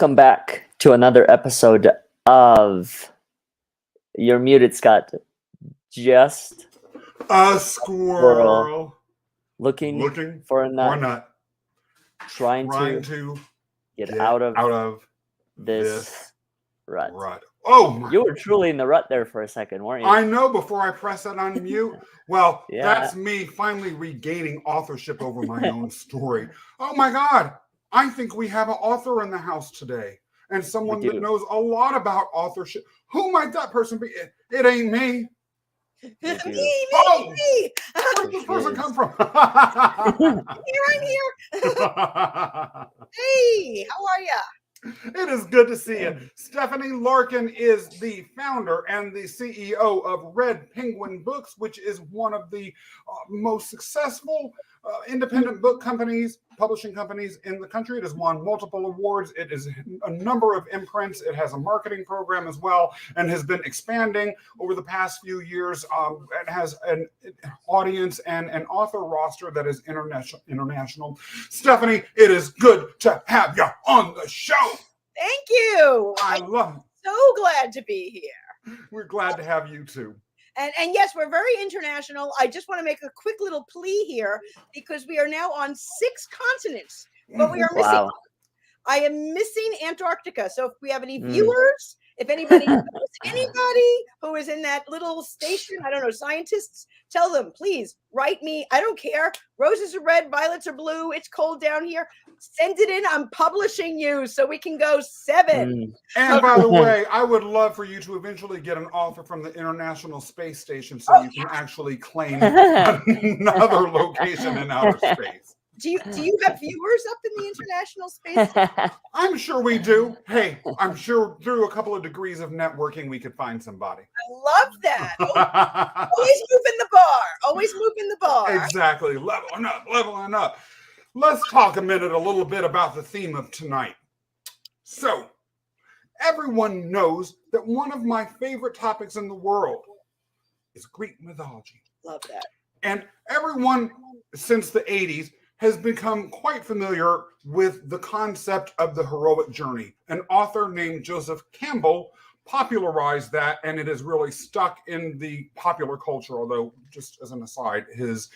Welcome back to another episode of You're Muted, Scott. Just a squirrel looking for a nut, trying to get out of this rut. Oh, you were truly in the rut there for a second, weren't you? I know, before I press that on mute. Well, Yeah. That's me finally regaining authorship over my own story. Oh my God, I think we have an author in the house today, and someone that knows a lot about authorship. Who might that person be? It ain't me. Me. Where did this person come from? I'm here. Hey, how are ya? It is good to see you. Stephanie Larkin is the founder and the CEO of Red Penguin Books, which is one of the most successful independent book companies, publishing companies in the country. It has won multiple awards. It is a number of imprints. It has a marketing program as well, and has been expanding over the past few years. It has an audience and an author roster that is international. Stephanie, it is good to have you on the show. Thank you. I love it. So glad to be here. We're glad to have you too. And yes, we're very international. I just want to make a quick little plea here because we are now on 6 continents, but we are missing. Wow. I am missing Antarctica. So if we have any viewers, if anybody knows anybody who is in that little station, I don't know, scientists, tell them, please write me. I don't care. Roses are red, violets are blue. It's cold down here. Send it in. I'm publishing you so we can go 7. And by the way, I would love for you to eventually get an offer from the International Space Station so you can actually claim another location in outer space. Do you have viewers up in the International Space? I'm sure we do. Hey, I'm sure through a couple of degrees of networking, we could find somebody. I love that. Always moving the bar. Always moving the bar. Exactly. Leveling up. Let's talk a little bit about the theme of tonight. So, everyone knows that one of my favorite topics in the world is Greek mythology. Love that. And everyone since the 80s has become quite familiar with the concept of the heroic journey. An author named Joseph Campbell popularized that, and it has really stuck in the popular culture, although, just as an aside, his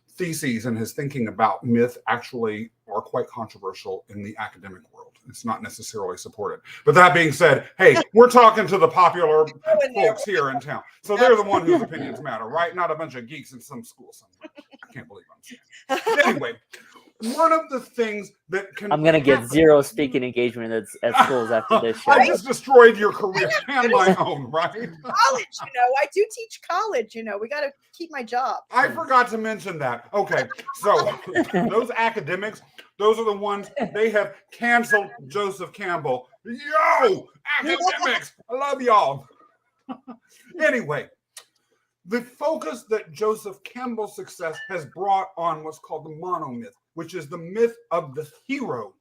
theses and his thinking about myth actually are quite controversial in the academic world. It's not necessarily supported. But that being said, hey, we're talking to the popular folks here in town. So they're the one whose opinions matter, right? Not a bunch of geeks in some school somewhere. I can't believe I'm saying it. Anyway, one of the things that can I'm going to get 0 speaking engagement at schools after this show. I just destroyed your career and my own, right? College, I do teach college, we got to keep my job. I forgot to mention that. Okay, so those academics, those are the ones, they have canceled Joseph Campbell. Yo, academics, I love y'all. Anyway, the focus that Joseph Campbell's success has brought on what's called the monomyth, which is the myth of the hero,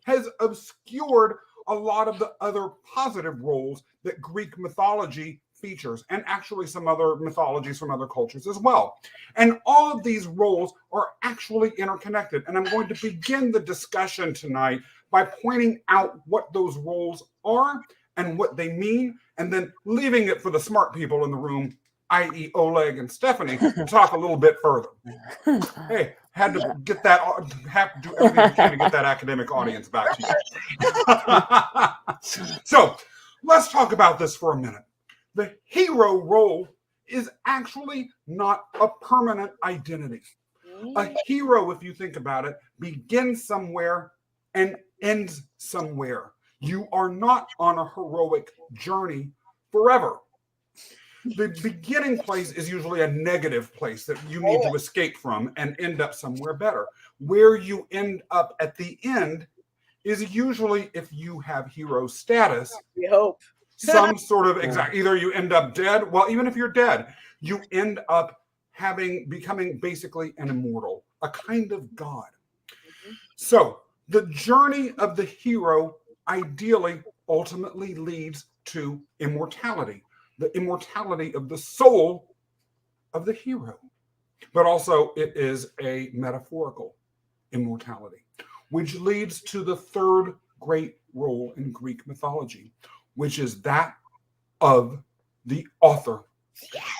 has obscured a lot of the other positive roles that Greek mythology features, and actually some other mythologies from other cultures as well. And all of these roles are actually interconnected. And I'm going to begin the discussion tonight by pointing out what those roles are and what they mean, and then leaving it for the smart people in the room, i.e. Oleg and Stephanie, to talk a little bit further. Hey, have to do everything you can to get that academic audience back to you. So let's talk about this for a minute. The hero role is actually not a permanent identity. A hero, if you think about it, begins somewhere and ends somewhere. You are not on a heroic journey forever. The beginning place is usually a negative place that you need to escape from and end up somewhere better. Where you end up at the end is usually, if you have hero status, We hope. some sort of either you end up dead. Well, even if you're dead, you end up becoming basically an immortal, a kind of god. So the journey of the hero ideally ultimately leads to immortality. The immortality of the soul of the hero. But also it is a metaphorical immortality, which leads to the third great role in Greek mythology, which is that of the author.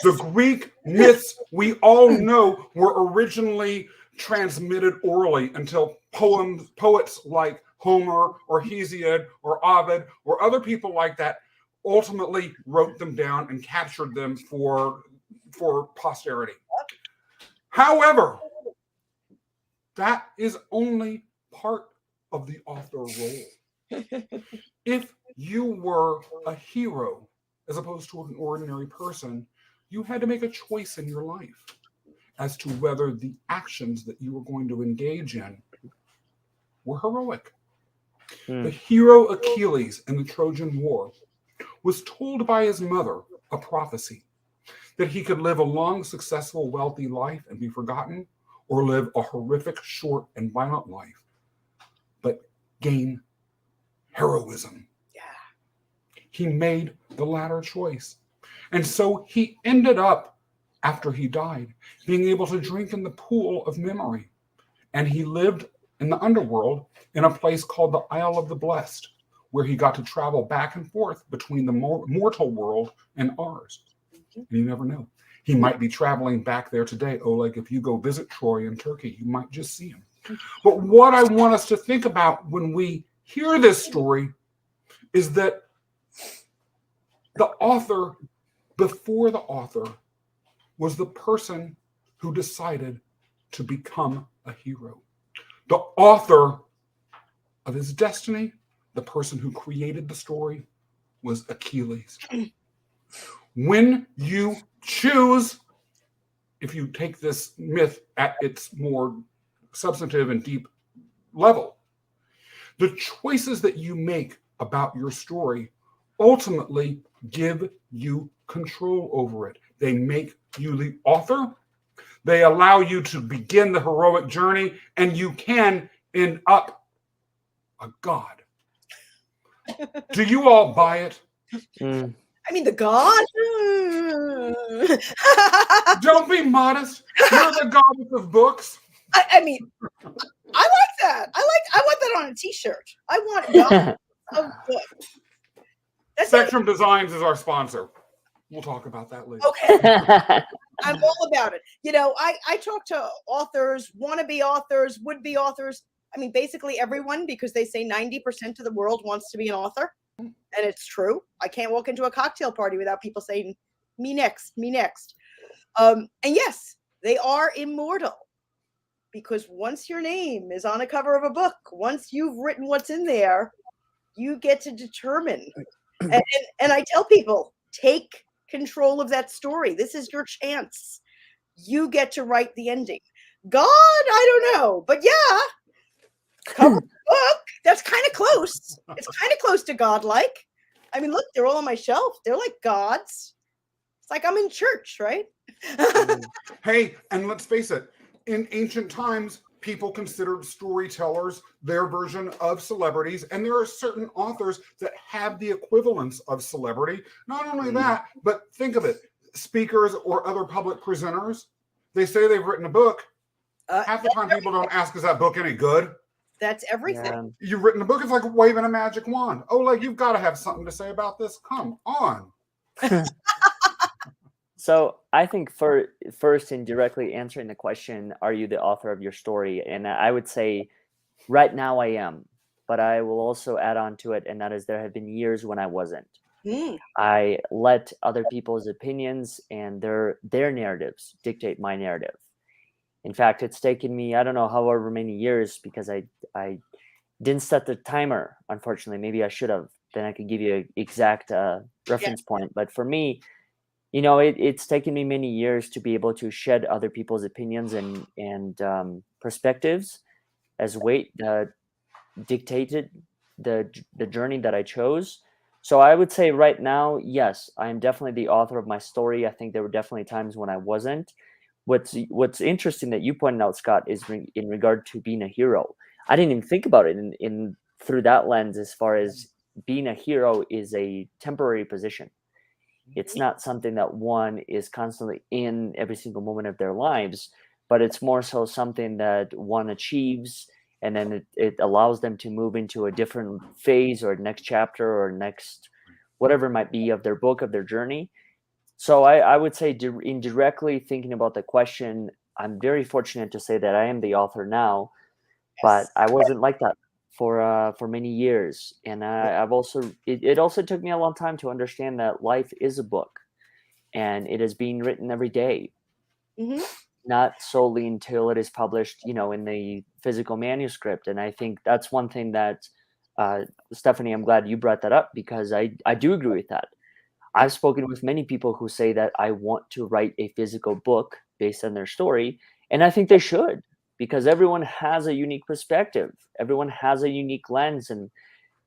The Greek myths we all know were originally transmitted orally until poets like Homer or Hesiod or Ovid or other people like that ultimately wrote them down and captured them for posterity. However, that is only part of the author role. If you were a hero as opposed to an ordinary person, you had to make a choice in your life as to whether the actions that you were going to engage in were heroic. The hero Achilles in the Trojan War was told by his mother a prophecy that he could live a long, successful, wealthy life and be forgotten, or live a horrific, short, and violent life, but gain heroism. Yeah. He made the latter choice. And so he ended up, after he died, being able to drink in the pool of memory. And he lived in the underworld in a place called the Isle of the Blessed, where he got to travel back and forth between the mortal world and ours. And you never know. He might be traveling back there today. Oleg, if you go visit Troy in Turkey, you might just see him. But what I want us to think about when we hear this story is that the author, before the author, was the person who decided to become a hero. The author of his destiny, the person who created the story, was Achilles. When you choose, if you take this myth at its more substantive and deep level, the choices that you make about your story ultimately give you control over it. They make you the author. They allow you to begin the heroic journey, and you can end up a god. Do you all buy it? I mean, the god? Don't be modest. You're the goddess of books. I mean, I like that. I want that on a t-shirt. I want god of books. Spectrum Designs is our sponsor. We'll talk about that later. Okay. I'm all about it. You know, I talk to authors, wannabe authors, would-be authors. I mean, basically everyone, because they say 90% of the world wants to be an author. And it's true. I can't walk into a cocktail party without people saying, me next, me next. And yes, they are immortal. Because once your name is on a cover of a book, once you've written what's in there, you get to determine. And I tell people, take control of that story. This is your chance. You get to write the ending. God, I don't know. But yeah, cover book, that's kind of close. It's kind of close to godlike. I mean, look, they're all on my shelf. They're like gods. It's like I'm in church, right? Hey, and let's face it, in ancient times, people considered storytellers their version of celebrities, and there are certain authors that have the equivalence of celebrity. Not only that, but think of it, speakers or other public presenters, they say they've written a book. Half the time people don't ask, is that book any good? That's everything. Yeah. You've written a book, it's like waving a magic wand. Oh, like you've got to have something to say about this. Come on. So I think first in directly answering the question, are you the author of your story? And I would say right now I am, but I will also add on to it. And that is there have been years when I wasn't. I let other people's opinions and their narratives dictate my narrative. In fact, it's taken me, I don't know, however many years, because I didn't set the timer, unfortunately. Maybe I should have. Then I could give you an exact reference point. But for me, you know, it's taken me many years to be able to shed other people's opinions and perspectives as weight dictated the journey that I chose. So I would say right now, yes, I am definitely the author of my story. I think there were definitely times when I wasn't. What's interesting that you pointed out, Scott, is in regard to being a hero. I didn't even think about it in through that lens, as far as being a hero is a temporary position. It's not something that one is constantly in every single moment of their lives, but it's more so something that one achieves and then it allows them to move into a different phase or next chapter or next whatever it might be of their book, of their journey. So I would say indirectly thinking about the question, I'm very fortunate to say that I am the author now, but Yes. I wasn't like that for many years. And I've also it also took me a long time to understand that life is a book, and it is being written every day, Hmm. not solely until it is published, in the physical manuscript. And I think that's one thing that, Stephanie, I'm glad you brought that up, because I do agree with that. I've spoken with many people who say that I want to write a physical book based on their story, and I think they should, because everyone has a unique perspective. Everyone has a unique lens, and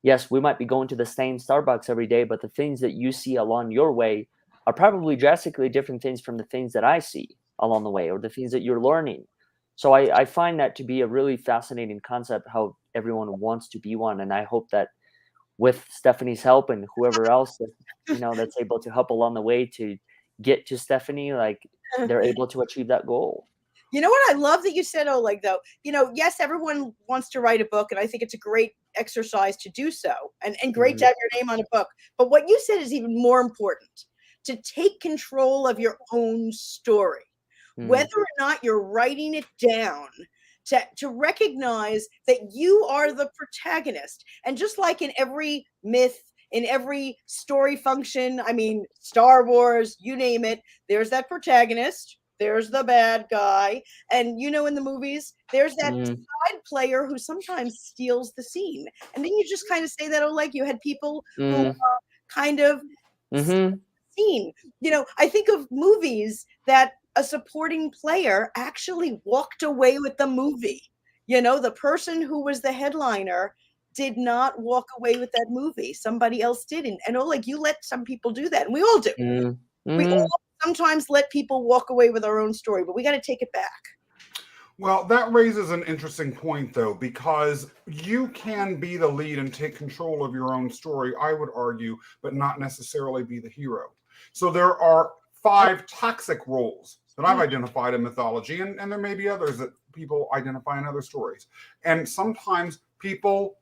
yes, we might be going to the same Starbucks every day, but the things that you see along your way are probably drastically different things from the things that I see along the way, or the things that you're learning. So I find that to be a really fascinating concept, how everyone wants to be one. And I hope that with Stephanie's help and whoever else that, that's able to help along the way to get to Stephanie, like they're able to achieve that goal. You know what I love that you said, Oleg, though? Yes, everyone wants to write a book, and I think it's a great exercise to do so, and great to Mhm. have your name on a book. But what you said is even more important, to take control of your own story, Mm, whether or not you're writing it down, to recognize that you are the protagonist. And just like in every myth, in every story function, I mean, Star Wars, you name it, there's that protagonist, there's the bad guy, and in the movies there's that mm, side player who sometimes steals the scene. And then you just kind of say that, oh, like you had people who mm, kind of mm-hmm, scene. I think of movies that a supporting player actually walked away with the movie. The person who was the headliner did not walk away with that movie. Somebody else did. And like you let some people do that. And we all do. mm, We all mm, sometimes let people walk away with our own story, but we got to take it back. Well, that raises an interesting point, though, because you can be the lead and take control of your own story, I would argue, but not necessarily be the hero. So there are Yep. 5 toxic roles that I've identified in mythology, and there may be others that people identify in other stories. And sometimes people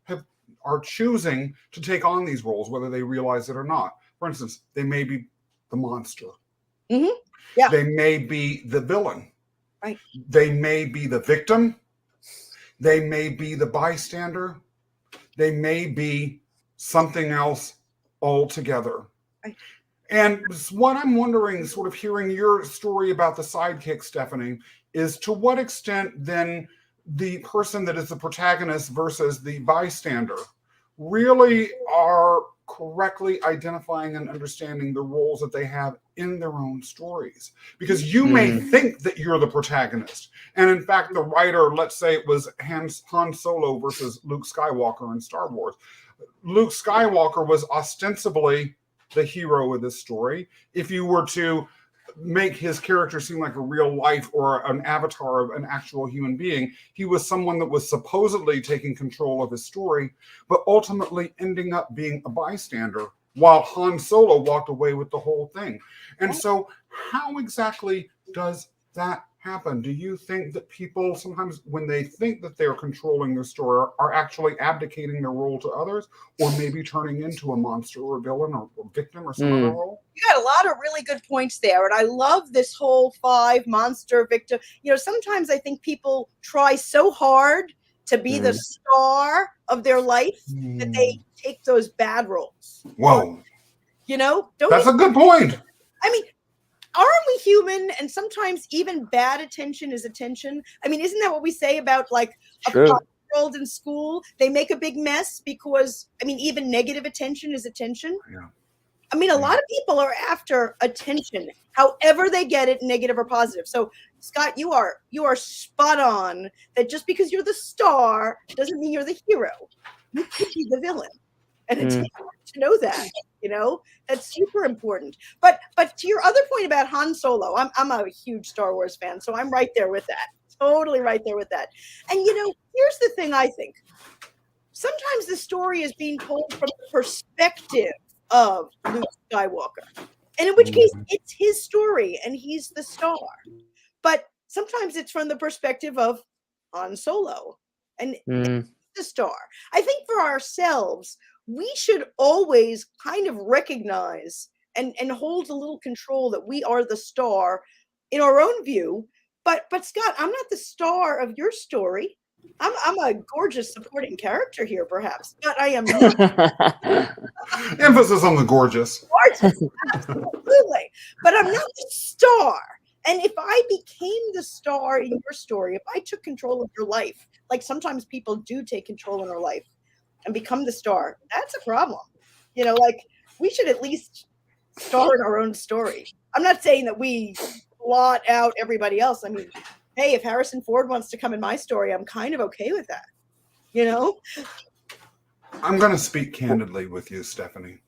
are choosing to take on these roles, whether they realize it or not. For instance, they may be the monster. Mm-hmm. Yeah. They may be the villain. Right. They may be the victim. They may be the bystander. They may be something else altogether. Right. And what I'm wondering, sort of hearing your story about the sidekick, Stephanie, is to what extent then the person that is the protagonist versus the bystander really are correctly identifying and understanding the roles that they have in their own stories. Because you may mm, think that you're the protagonist. And in fact, the writer, let's say it was Han Solo versus Luke Skywalker in Star Wars. Luke Skywalker was ostensibly the hero of this story. If you were to make his character seem like a real life or an avatar of an actual human being, he was someone that was supposedly taking control of his story, but ultimately ending up being a bystander, while Han Solo walked away with the whole thing. And so, how exactly does that happen? Do you think that people sometimes, when they think that they're controlling their story, are actually abdicating their role to others, or maybe turning into a monster or a villain or victim or some other mm, role? You got a lot of really good points there. And I love this whole 5 monster victim. Sometimes I think people try so hard to be the mm, star of their life that they take those bad roles. Whoa. Don't That's you? a good point. I mean, aren't we human? And sometimes even bad attention is attention. I mean, isn't that what we say about like a true. 5-year-old in school? They make a big mess because, even negative attention is attention. Yeah. I mean, a lot of people are after attention, however they get it, negative or positive. So, Scott, you are spot on that just because you're the star doesn't mean you're the hero. You could be the villain, and it's Mm, important to know that. That's super important. But to your other point about Han Solo, I'm a huge Star Wars fan, so I'm right there with that. Totally right there with that. And here's the thing I think. Sometimes the story is being told from the perspective of Luke Skywalker. And in which case, it's his story and he's the star. But sometimes it's from the perspective of Han Solo. and Mm. the star. I think for ourselves, we should always kind of recognize and hold a little control that we are the star in our own view. But Scott, I'm not the star of your story. I'm a gorgeous supporting character here, perhaps, but I am not Emphasis on the gorgeous. gorgeous. Absolutely. But I'm not the star. And if I became the star in your story, if I took control of your life, like sometimes people do take control in our life and become the star, that's a problem. Like we should at least star in our own story. I'm not saying that we blot out everybody else. I mean, hey, if Harrison Ford wants to come in my story, I'm kind of okay with that. I'm going to speak candidly with you, Stephanie.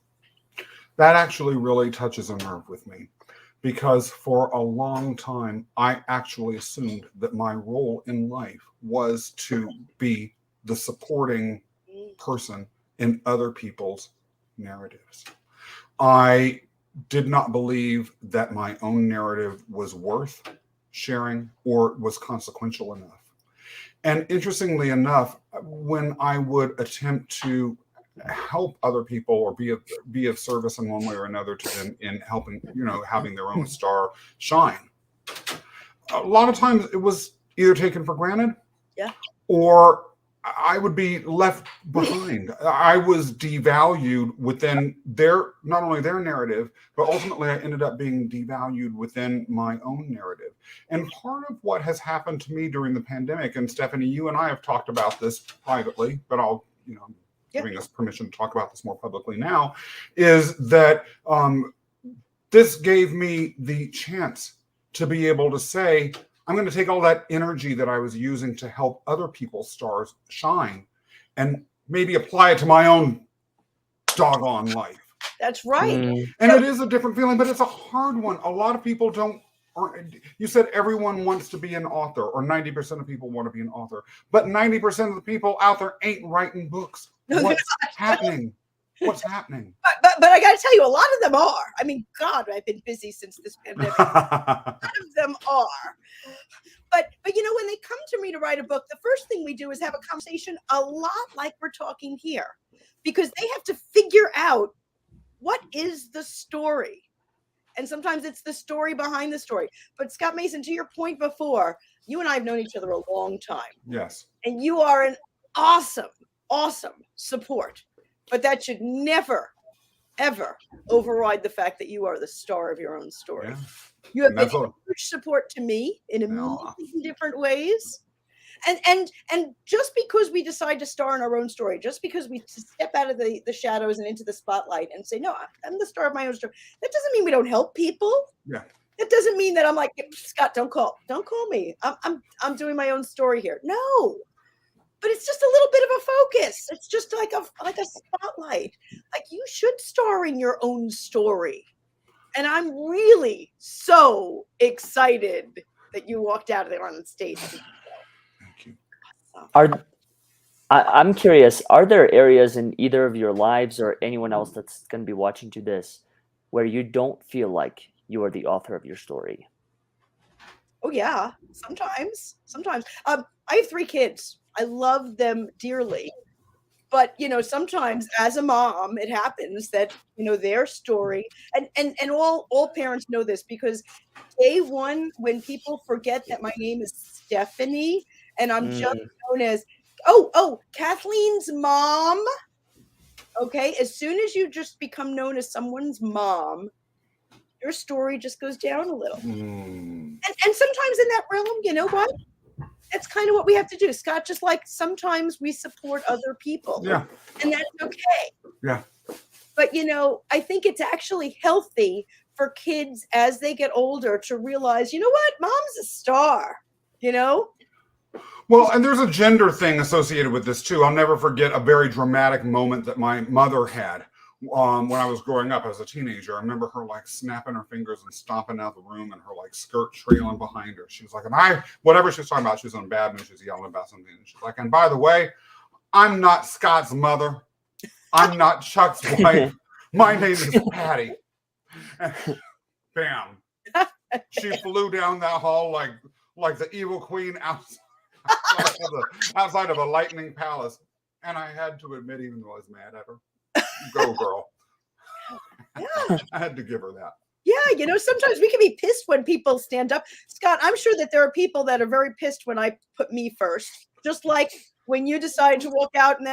That actually really touches a nerve with me, because for a long time, I actually assumed that my role in life was to be the supporting person in other people's narratives. I did not believe that my own narrative was worth sharing or was consequential enough. And interestingly enough, when I would attempt to help other people or be of service in one way or another to them in helping, having their own star shine, a lot of times it was either taken for granted, or I would be left behind. I was devalued within not only their narrative, but ultimately I ended up being devalued within my own narrative. And part of what has happened to me during the pandemic, and Stephanie, you and I have talked about this privately, but I'll, giving us permission to talk about this more publicly now, is that this gave me the chance to be able to say, I'm going to take all that energy that I was using to help other people's stars shine and maybe apply it to my own doggone life. That's right. And it is a different feeling, but it's a hard one. A lot of people you said everyone wants to be an author, or 90% of people want to be an author, but 90% of the people out there ain't writing books. What's happening? What's happening? But I got to tell you, a lot of them are. I mean, God, I've been busy since this pandemic. A lot of them are. But when they come to me to write a book, the first thing we do is have a conversation a lot like we're talking here, because they have to figure out what is the story. And sometimes it's the story behind the story. But Scott Mason, to your point before, you and I have known each other a long time. Yes. And you are an awesome, awesome support. But that should never, ever override the fact that you are the star of your own story. Yeah. You have been a huge support to me in a million different ways. And just because we decide to star in our own story, just because we step out of the shadows and into the spotlight and say, no, I'm the star of my own story, that doesn't mean we don't help people. Yeah. That doesn't mean that I'm like, Scott, don't call me. I'm doing my own story here. No. But it's just a little bit of a focus. It's just like a spotlight. Like, you should star in your own story. And I'm really so excited that you walked out of there on the stage. Thank you. I'm curious, are there areas in either of your lives or anyone else that's going to be watching to this where you don't feel like you are the author of your story? Oh, yeah. Sometimes. I have 3 kids. I love them dearly. But, sometimes as a mom, it happens that, their story, and all parents know this, because day one, when people forget that my name is Stephanie and I'm just known as, Kathleen's mom. Okay. As soon as you just become known as someone's mom, your story just goes down a little. And sometimes in that realm, you know what? That's kind of what we have to do, Scott. Just like sometimes we support other people. Yeah. And that's okay. Yeah. But, I think it's actually healthy for kids as they get older to realize, you know what? Mom's a star, Well, and there's a gender thing associated with this too. I'll never forget a very dramatic moment that my mother had when I was growing up as a teenager. I remember her like snapping her fingers and stomping out the room, and her like skirt trailing behind her. She was like, whatever she was talking about, she was on bad news. She was yelling about something. And she's like, and by the way, I'm not Scott's mother. I'm not Chuck's wife. My name is Patty. Bam. She flew down that hall like the evil queen outside. outside of a lightning palace. And I had to admit, even though I was mad at her, go girl. Yeah. I had to give her that. Yeah, sometimes we can be pissed when people stand up. Scott, I'm sure that there are people that are very pissed when I put me first. Just like when you decided to walk out and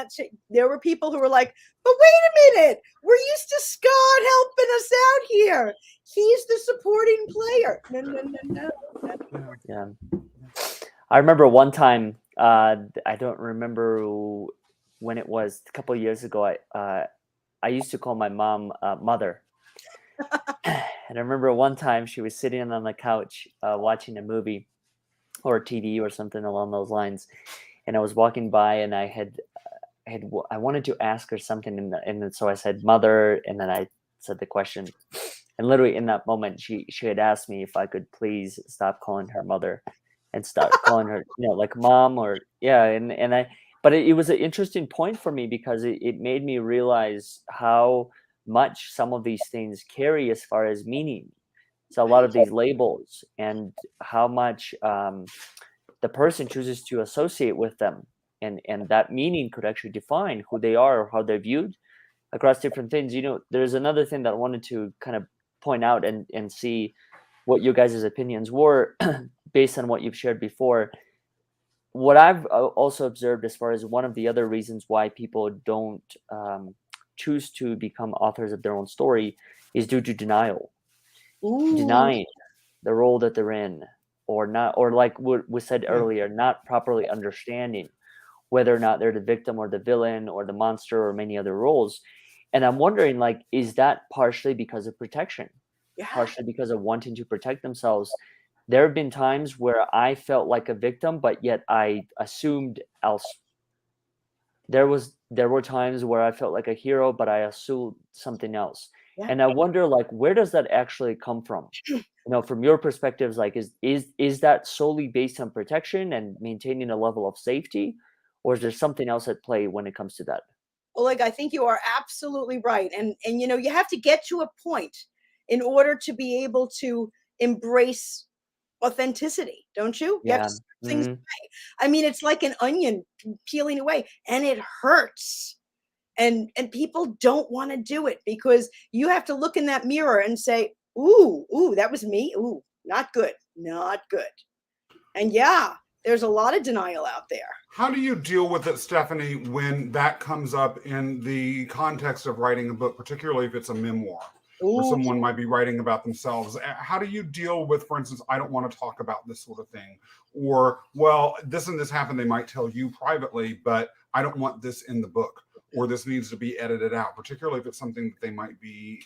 there were people who were like, but wait a minute, we're used to Scott helping us out here. He's the supporting player. No. Yeah. I remember one time, I don't remember when it was, a couple of years ago, I used to call my mom mother. And I remember one time she was sitting on the couch watching a movie or TV or something along those lines. And I was walking by and I wanted to ask her something. And then, so I said, mother. And then I said the question. And literally in that moment, she had asked me if I could please stop calling her mother and start calling her, like mom or yeah. But it was an interesting point for me because it made me realize how much some of these things carry as far as meaning. So a lot of these labels and how much the person chooses to associate with them. And that meaning could actually define who they are or how they're viewed across different things. There's another thing that I wanted to kind of point out and see what you guys' opinions were based on what you've shared before. What I've also observed as far as one of the other reasons why people don't choose to become authors of their own story is due to denial. Ooh. Denying the role that they're in, or not, or like what was said earlier, not properly understanding whether or not they're the victim or the villain or the monster or many other roles. And I'm wondering, like, is that partially because of protection? Yeah. Partially because of wanting to protect themselves? There have been times where I felt like a victim, but yet I assumed else. There were times where I felt like a hero, but I assumed something else. Yeah. And I wonder, like, where does that actually come from? From your perspectives, like, is that solely based on protection and maintaining a level of safety, or is there something else at play when it comes to that? Well, like, I think you are absolutely right. And you have to get to a point in order to be able to embrace authenticity, don't you? You have Yeah. to strip things away. I mean, it's like an onion peeling away, and it hurts. And people don't want to do it because you have to look in that mirror and say, ooh, that was me. Ooh, not good, not good. And yeah, there's a lot of denial out there. How do you deal with it, Stephanie, when that comes up in the context of writing a book, particularly if it's a memoir, where Ooh. someone might be writing about themselves? How do you deal with, for instance, I don't want to talk about this sort of thing, or, well, this and this happened, they might tell you privately, but I don't want this in the book, or this needs to be edited out, particularly if it's something that they might be,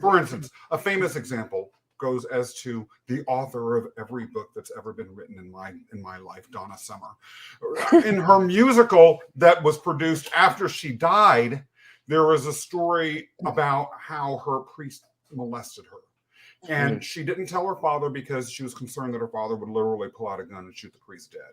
for instance, a famous example goes as to the author of every book that's ever been written in my life, Donna Summer. In her musical that was produced after she died, there was a story about how her priest molested her. And she didn't tell her father because she was concerned that her father would literally pull out a gun and shoot the priest dead.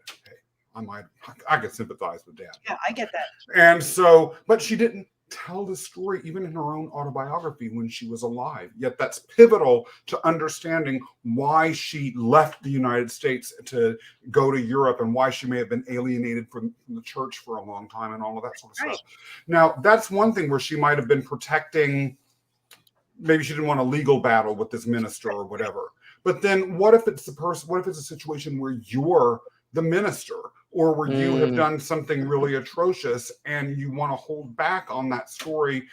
Okay, I could sympathize with Dad. Yeah, I get that. And so, but she didn't tell the story even in her own autobiography when she was alive. Yet that's pivotal to understanding why she left the United States to go to Europe and why she may have been alienated from the church for a long time and all of that sort of stuff. Now, that's one thing where she might have been protecting, maybe she didn't want a legal battle with this minister or whatever. But then what if it's a situation where you're the minister, or where you have done something really atrocious and you want to hold back on that story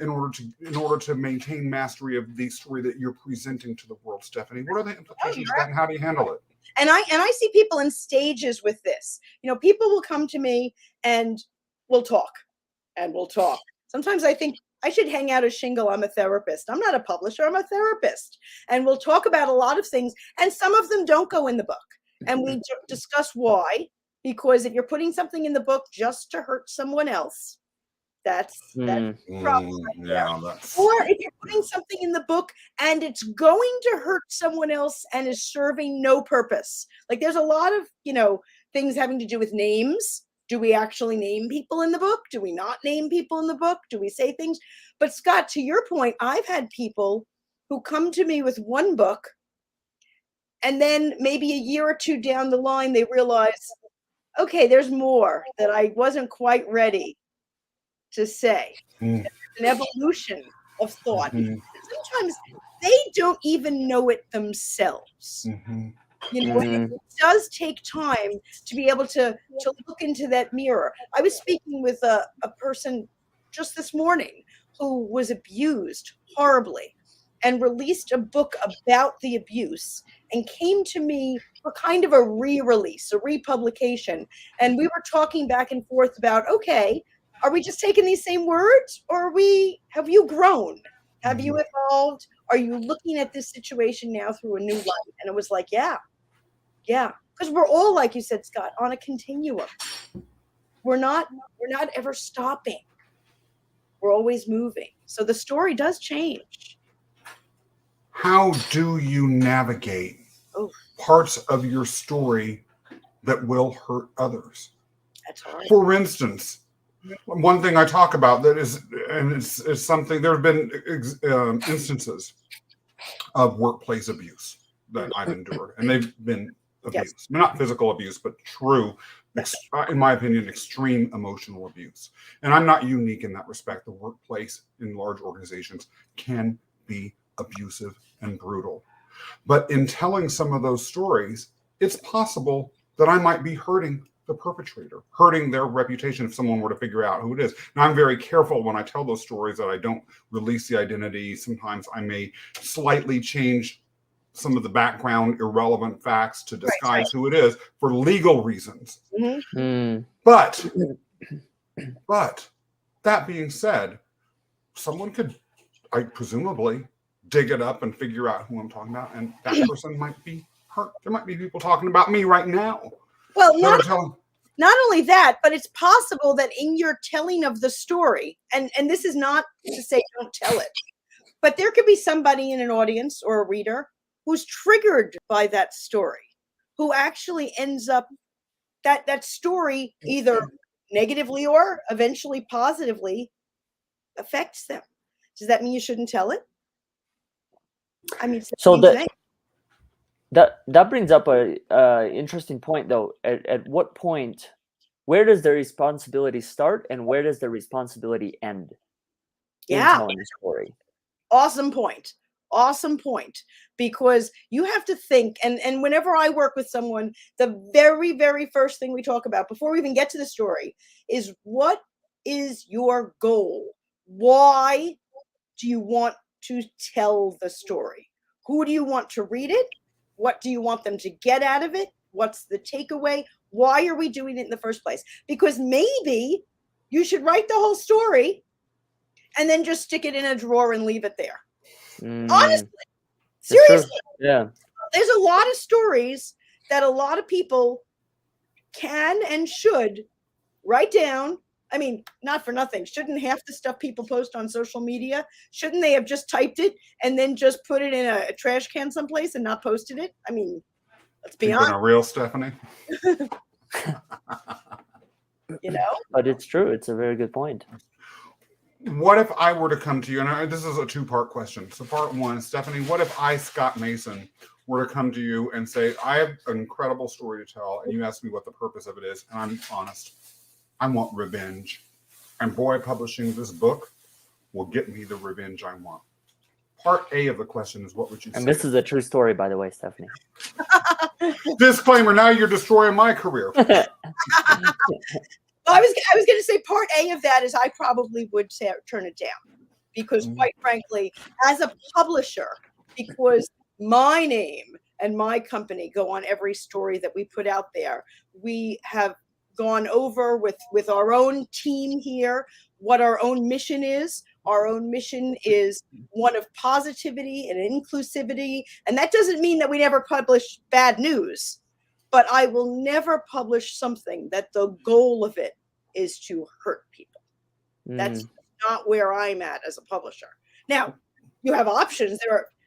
in order to maintain mastery of the story that you're presenting to the world, Stephanie? What are the implications of that, and how do you handle it? And I see people in stages with this. People will come to me and we'll talk. Sometimes I think I should hang out a shingle. I'm a therapist. I'm not a publisher. I'm a therapist. And we'll talk about a lot of things. And some of them don't go in the book. And we discuss why. Because if you're putting something in the book just to hurt someone else, that's a problem. Or if you're putting something in the book and it's going to hurt someone else and is serving no purpose. Like, there's a lot of, things having to do with names. Do we actually name people in the book? Do we not name people in the book? Do we say things? But Scott, to your point, I've had people who come to me with one book And then maybe a year or two down the line, they realize, okay, there's more that I wasn't quite ready to say. Mm. An evolution of thought. Mhm. Sometimes they don't even know it themselves. Mhm. You know, it does take time to be able to look into that mirror. I was speaking with a person just this morning who was abused horribly and released a book about the abuse and came to me for kind of a re-release, a republication. And we were talking back and forth about, okay, are we just taking these same words, or have you grown? Have you evolved? Are you looking at this situation now through a new light? And it was like, yeah, because we're all, like you said, Scott, on a continuum. We're not ever stopping. We're always moving. So the story does change. How do you navigate parts of your story that will hurt others? That's hard. For instance, one thing I talk about that is, and it's something, there have been instances of workplace abuse that I've endured, and they've been abuse. Yes. Not physical abuse, but true, in my opinion, extreme emotional abuse. And I'm not unique in that respect. The workplace in large organizations can be abusive and brutal. But in telling some of those stories, it's possible that I might be hurting the perpetrator, hurting their reputation if someone were to figure out who it is. Now, I'm very careful when I tell those stories that I don't release the identity. Sometimes I may slightly change some of the background irrelevant facts to disguise who it is for legal reasons. Mm. But that being said, someone could, presumably, dig it up and figure out who I'm talking about, and that person might be hurt. There might be people talking about me right now. Well, not only that, but it's possible that in your telling of the story, and this is not to say don't tell it, but there could be somebody in an audience or a reader who's triggered by that story, who actually ends up that story either negatively or eventually positively affects them. Does that mean you shouldn't tell it? I mean, so that brings up a interesting point, though. At what point, where does the responsibility start and where does the responsibility end in telling the story? Awesome point. Because you have to think, and whenever I work with someone, the very, very first thing we talk about before we even get to the story is, what is your goal? Why do you want to tell the story? Who do you want to read it? What do you want them to get out of it? What's the takeaway? Why are we doing it in the first place? Because maybe you should write the whole story and then just stick it in a drawer and leave it there. Honestly, seriously. Yeah. There's a lot of stories that a lot of people can and should write down. I mean, not for nothing. Shouldn't half the stuff people post on social media, shouldn't they have just typed it and then just put it in a trash can someplace and not posted it? I mean, let's be honest. A real Stephanie. You know? But it's true. It's a very good point. What if I were to come to you, and this is a two-part question. So part one, Stephanie, what if I, Scott Mason, were to come to you and say, I have an incredible story to tell, and you ask me what the purpose of it is, and I'm honest, I want revenge. And boy, publishing this book will get me the revenge I want. Part A of the question is, what would you say? And this is a true story, by the way, Stephanie. Disclaimer, now you're destroying my career. I was going to say part A of that is I probably would turn it down, because quite frankly, as a publisher, because my name and my company go on every story that we put out there, we have gone over with our own team here what our own mission is. Our own mission is one of positivity and inclusivity, and that doesn't mean that we never publish bad news. But I will never publish something that the goal of it is to hurt people. That's not where I'm at as a publisher. Now, you have options.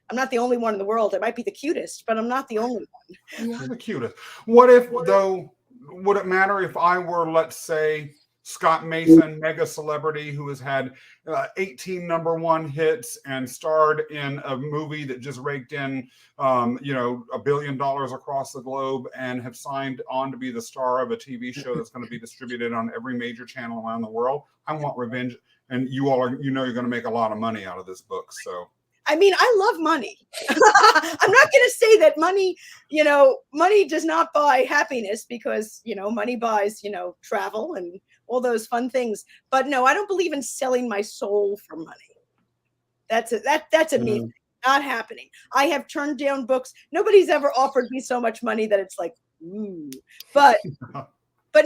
I'm not the only one in the world. I might be the cutest, but I'm not the only one. You are the cutest. What if, though, would it matter if I were, let's say, Scott Mason, mega celebrity who has had 18 #1 hits and starred in a movie that just raked in, $1 billion across the globe, and have signed on to be the star of a TV show that's going to be distributed on every major channel around the world. I want revenge, and you all are, you're going to make a lot of money out of this book. So. I mean, I love money. I'm not going to say that money, money does not buy happiness, because, money buys, travel and all those fun things. But no, I don't believe in selling my soul for money. That's a me thing. Not happening. I have turned down books. Nobody's ever offered me so much money that it's like, ooh. But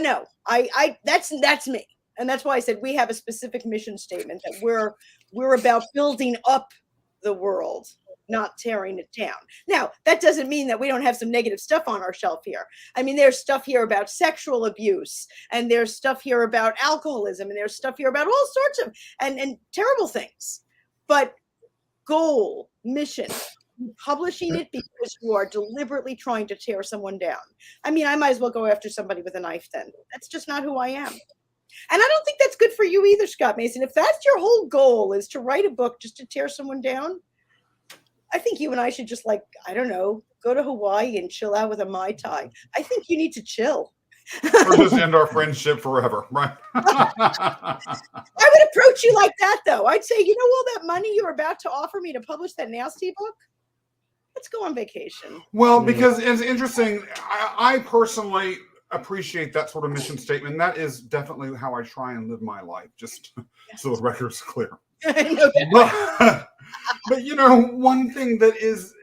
no, I that's me. And that's why I said we have a specific mission statement that we're about building up the world, not tearing it down. Now, that doesn't mean that we don't have some negative stuff on our shelf here. I mean, there's stuff here about sexual abuse, and there's stuff here about alcoholism, and there's stuff here about all sorts of and terrible things. But goal, mission, publishing it because you are deliberately trying to tear someone down. I mean, I might as well go after somebody with a knife then. That's just not who I am. And I don't think that's good for you either, Scott Mason. If that's your whole goal, is to write a book just to tear someone down, I think you and I should just, I don't know, go to Hawaii and chill out with a Mai Tai. I think you need to chill. Or just end our friendship forever, right? I would approach you like that, though. I'd say, all that money you're about to offer me to publish that nasty book, let's go on vacation. Well, because it's interesting. I personally appreciate that sort of mission statement. That is definitely how I try and live my life, just so the record's clear. But one thing that is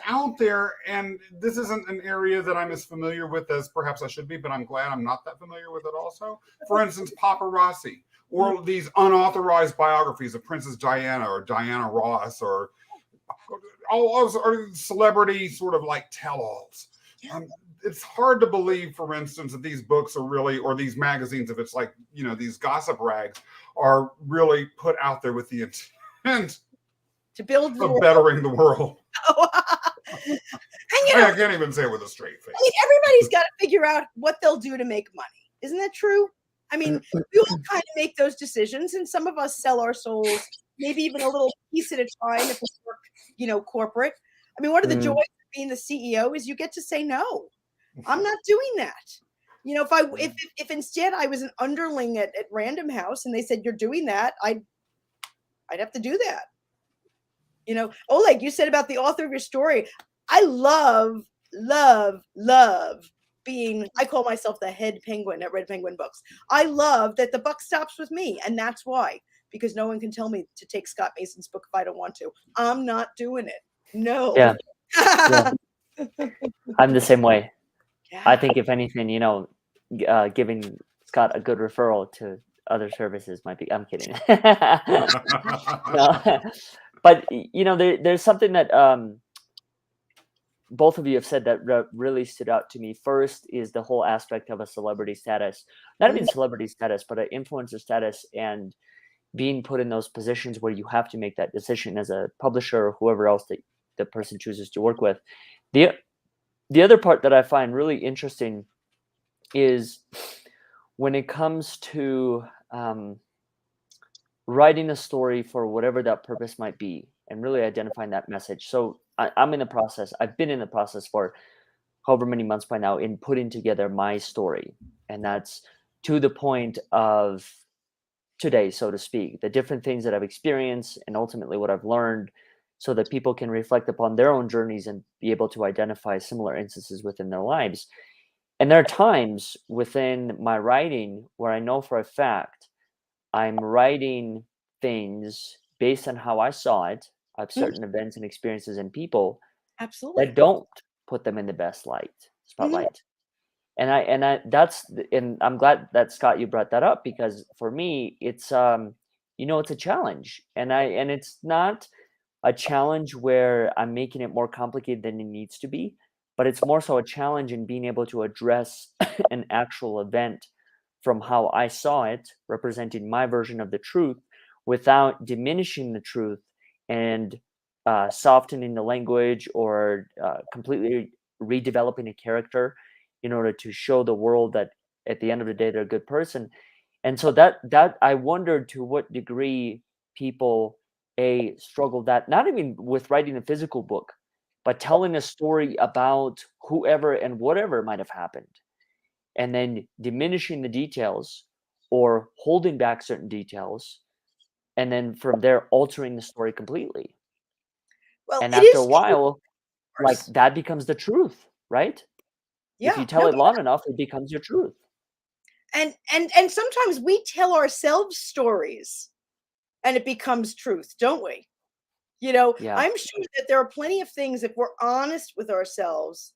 out there, and this isn't an area that I'm as familiar with as perhaps I should be, but I'm glad I'm not that familiar with it also. For instance, paparazzi, or these unauthorized biographies of Princess Diana or Diana Ross, or all celebrity sort of tell-alls. It's hard to believe, for instance, that these books are really, or these magazines, if it's these gossip rags, are really put out there with the intent to build of bettering the world. And, I can't even say it with a straight face. I mean, everybody's got to figure out what they'll do to make money. Isn't that true? I mean, we all kind of make those decisions, and some of us sell our souls, maybe even a little piece at a time if we work, corporate. I mean, one of the joys of being the CEO is you get to say no. I'm not doing that. If instead I was an underling at Random House and they said you're doing that, I'd have to do that. Oleg, you said about the author of your story. I love being, I call myself the head penguin at Red Penguin Books. I love that the buck stops with me, and that's why, because no one can tell me to take Scott Mason's book if I don't want to. I'm not doing it. No. Yeah. I'm the same way. Yeah. I think if anything, giving Scott a good referral to other services might be. I'm kidding. No. But there's something that both of you have said that really stood out to me. First is the whole aspect of a celebrity status, not even celebrity status, but an influencer status, and being put in those positions where you have to make that decision as a publisher or whoever else that the person chooses to work with. The other part that I find really interesting is when it comes to writing a story for whatever that purpose might be, and really identifying that message. So I'm in the process. I've been in the process for however many months by now in putting together my story. And that's to the point of today, so to speak, the different things that I've experienced and ultimately what I've learned, so that people can reflect upon their own journeys and be able to identify similar instances within their lives. And there are times within my writing where I know for a fact I'm writing things based on how I saw it, of certain events and experiences and people that don't put them in the best spotlight. And I'm glad that, Scott, you brought that up, because for me, it's it's a challenge, and it's not a challenge where I'm making it more complicated than it needs to be, but it's more so a challenge in being able to address an actual event from how I saw it, representing my version of the truth without diminishing the truth and softening the language or completely redeveloping a character in order to show the world that at the end of the day, they're a good person. And so that I wondered to what degree people struggle that, not even with writing a physical book, but telling a story about whoever and whatever might have happened, and then diminishing the details or holding back certain details, and then from there altering the story completely. Well, And it after a is true, of while, like, course. that becomes the truth, right? If you Yeah, tell no, it long enough, it becomes your truth. and sometimes we tell ourselves stories and it becomes truth, don't we? Yeah. I'm sure that there are plenty of things, if we're honest with ourselves,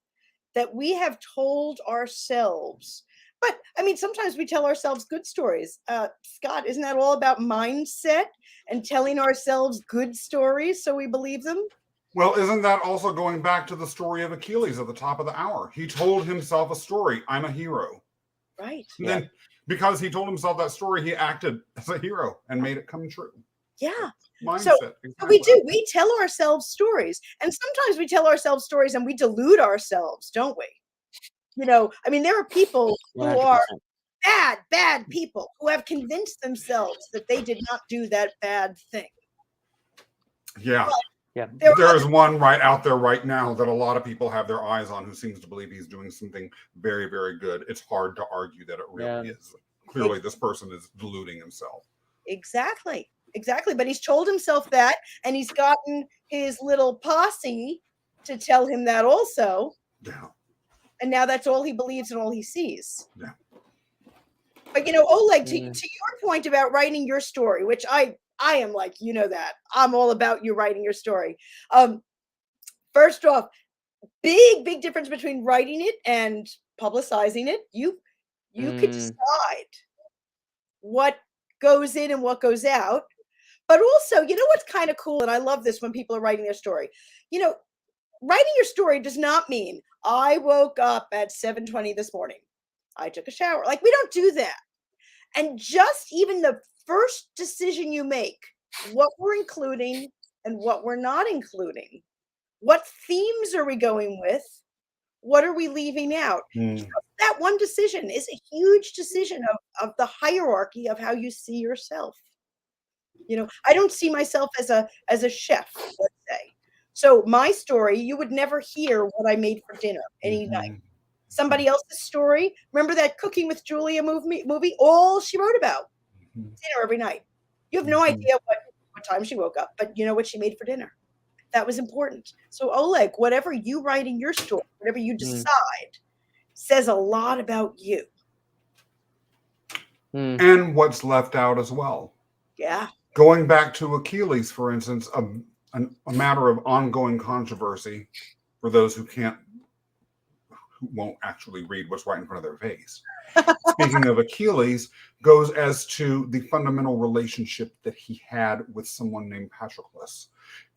that we have told ourselves. But I mean, sometimes we tell ourselves good stories. Scott, isn't that all about mindset and telling ourselves good stories so we believe them? Well, isn't that also going back to the story of Achilles at the top of the hour? He told himself a story. I'm a hero. Right. And Yeah. then because he told himself that story, he acted as a hero and made it come true. Yeah. So, Mindset. so we Exactly. do. We tell ourselves stories. And sometimes we tell ourselves stories and we delude ourselves, don't we? I mean, there are people who are 100%. bad people who have convinced themselves that they did not do that bad thing. Yeah. Yeah. There are There is other, one right out there right now that a lot of people have their eyes on who seems to believe he's doing something very, very good. It's hard to argue that it really Yeah. is. Clearly, this person is deluding himself. exactly. Exactly. But he's told himself that, and he's gotten his little posse to tell him that also. Yeah. And now that's all he believes and all he sees. Yeah. But Oleg, to Mm. your point about writing your story, which I am like, that I'm all about you writing your story. First off, big difference between writing it and publicizing it. You could Mm. decide what goes in and what goes out. But also, what's kind of cool, and I love this when people are writing their story. Writing your story does not mean I woke up at 7:20 this morning. I took a shower. Like, we don't do that. And just even the first decision you make, what we're including and what we're not including, what themes are we going with, what are we leaving out? Just that one decision is a huge decision of the hierarchy of how you see yourself. I don't see myself as a chef, let's say. So my story, you would never hear what I made for dinner any night. Somebody else's story. Remember that Cooking with Julia movie? All she wrote about dinner every night. You have no idea what time she woke up, but you know what she made for dinner. That was important. So Oleg, whatever you write in your story, whatever you decide, says a lot about you. Mm. And what's left out as well. Yeah. Going back to Achilles, for instance, a matter of ongoing controversy for those who won't actually read what's right in front of their face. Speaking of Achilles, goes as to the fundamental relationship that he had with someone named Patroclus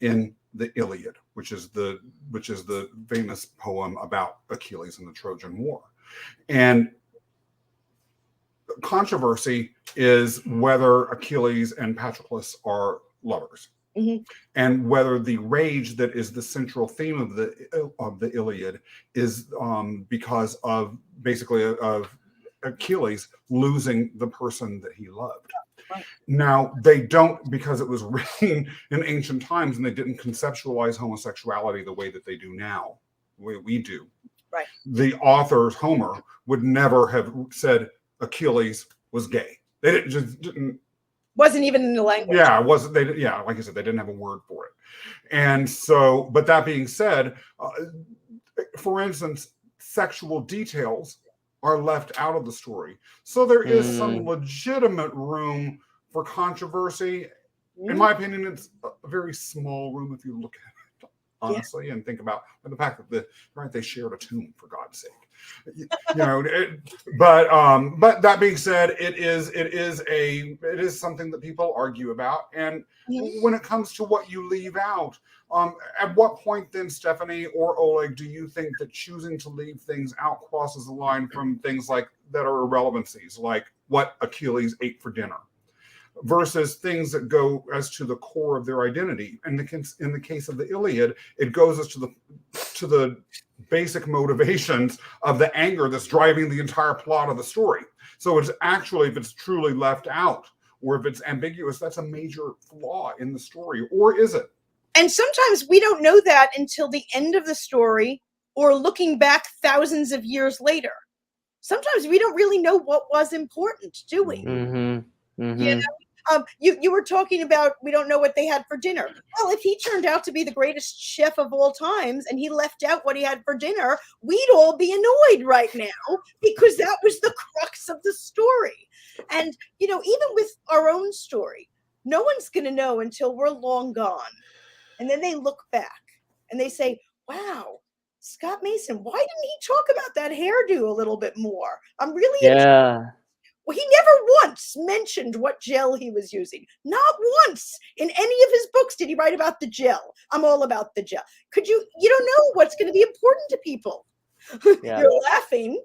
in the Iliad, which is the famous poem about Achilles and the Trojan War. And controversy is whether Achilles and Patroclus are lovers. And whether the rage that is the central theme of the Iliad is because of basically of Achilles losing the person that he loved. Right. Now, they don't, because it was written in ancient times and they didn't conceptualize homosexuality the way that they do now, the way we do. Right. The authors, Homer, would never have said Achilles was gay. They didn't wasn't even in the language. Yeah, it wasn't. Like I said, they didn't have a word for it. And so, but that being said, for instance, sexual details are left out of the story. So there is some legitimate room for controversy. In my opinion, it's a very small room if you look at it honestly and think about the fact that they shared a tomb, for God's sake. But that being said, it is something that people argue about. And when it comes to what you leave out, at what point then, Stephanie or Oleg, do you think that choosing to leave things out crosses the line from things like that are irrelevancies, like what Achilles ate for dinner, versus things that go as to the core of their identity? And in the case of the Iliad, it goes as to to the basic motivations of the anger that's driving the entire plot of the story. So it's actually, if it's truly left out or if it's ambiguous, that's a major flaw in the story. Or is it? And sometimes we don't know that until the end of the story or looking back thousands of years later. Sometimes we don't really know what was important, do we? You know, you were talking about we don't know what they had for dinner. Well, if he turned out to be the greatest chef of all times and he left out what he had for dinner, we'd all be annoyed right now because that was the crux of the story. And, you know, even with our own story, no one's going to know until we're long gone. And then they look back and they say, wow, Scott Mason, why didn't he talk about that hairdo a little bit more? I'm really Well, he never once mentioned what gel he was using. Not once in any of his books did he write about the gel. I'm all about the gel. You don't know what's going to be important to people. You're laughing,